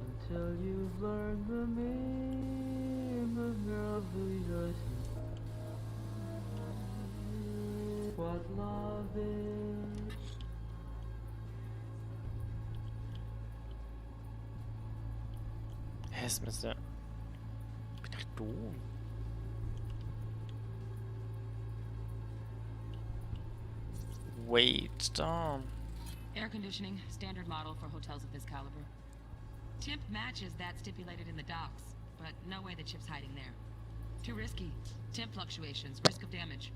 Until you've learned the meaning of rejoicing, what love is. Hä, ist mir so... Bin ich dumm? Wait, da. Air conditioning, standard model for hotels of this caliber. Temp matches that stipulated in the docs, but no way the chip's hiding there. Too risky. Temp fluctuations, risk of damage.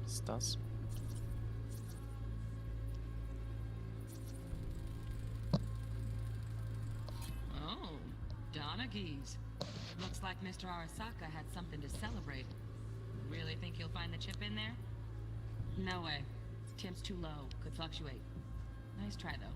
Was ist das? Oh, Donaghy's. Looks like Mr. Arasaka had something to celebrate. Really think you'll find the chip in there? No way. Temp's too low. Could fluctuate. Nice try, though.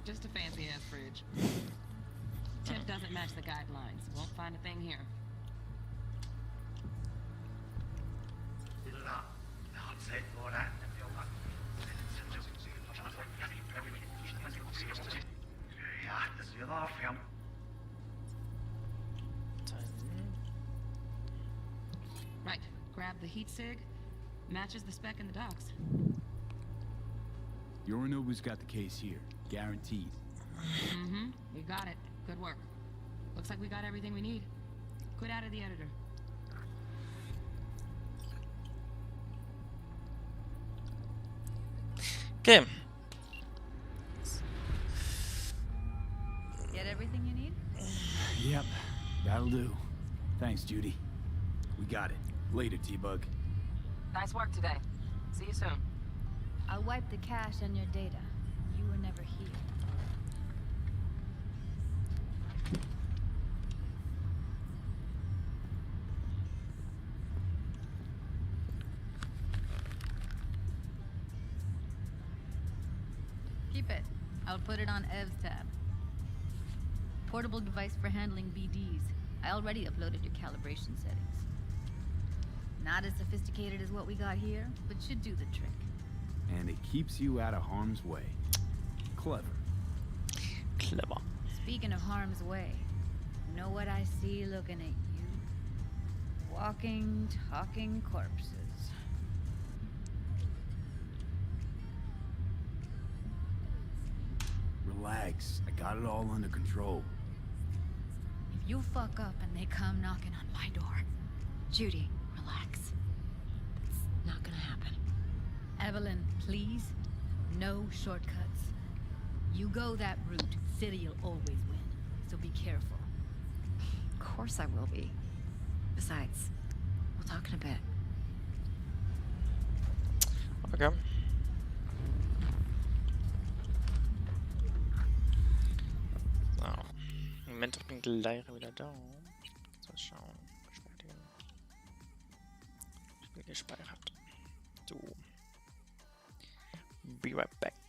Just a fancy-ass fridge. Temp doesn't match the guidelines. Won't find a thing here. Right. Grab the heat sig. Matches the spec in the docs. Yorinobu's got the case here. Guaranteed. Mm-hmm. You got it. Good work. Looks like we got everything we need. Quit out of the editor. Okay. Get everything you need? Yep, that'll do. Thanks, Judy. We got it. Later, T-Bug. Nice work today. See you soon. I'll wipe the cache and your data. You were never here. Keep it. I'll put it on Ev's tab. Portable device for handling BDs. I already uploaded your calibration settings. Not as sophisticated as what we got here, but should do the trick. And it keeps you out of harm's way. Clever. Clever. Speaking of harm's way, know what I see looking at you? Walking, talking corpses. Relax. I got it all under control. If you fuck up and they come knocking on my door, Judy, relax. That's not gonna happen. Evelyn, please. No shortcuts. You go that route, City'll always win. So be careful. Of course I will be. Besides, we'll talk in a bit. Okay. So. Im Moment bin ich gleich wieder da. So, schauen. Bestätigen. Spiel gespeichert. So. Be right back.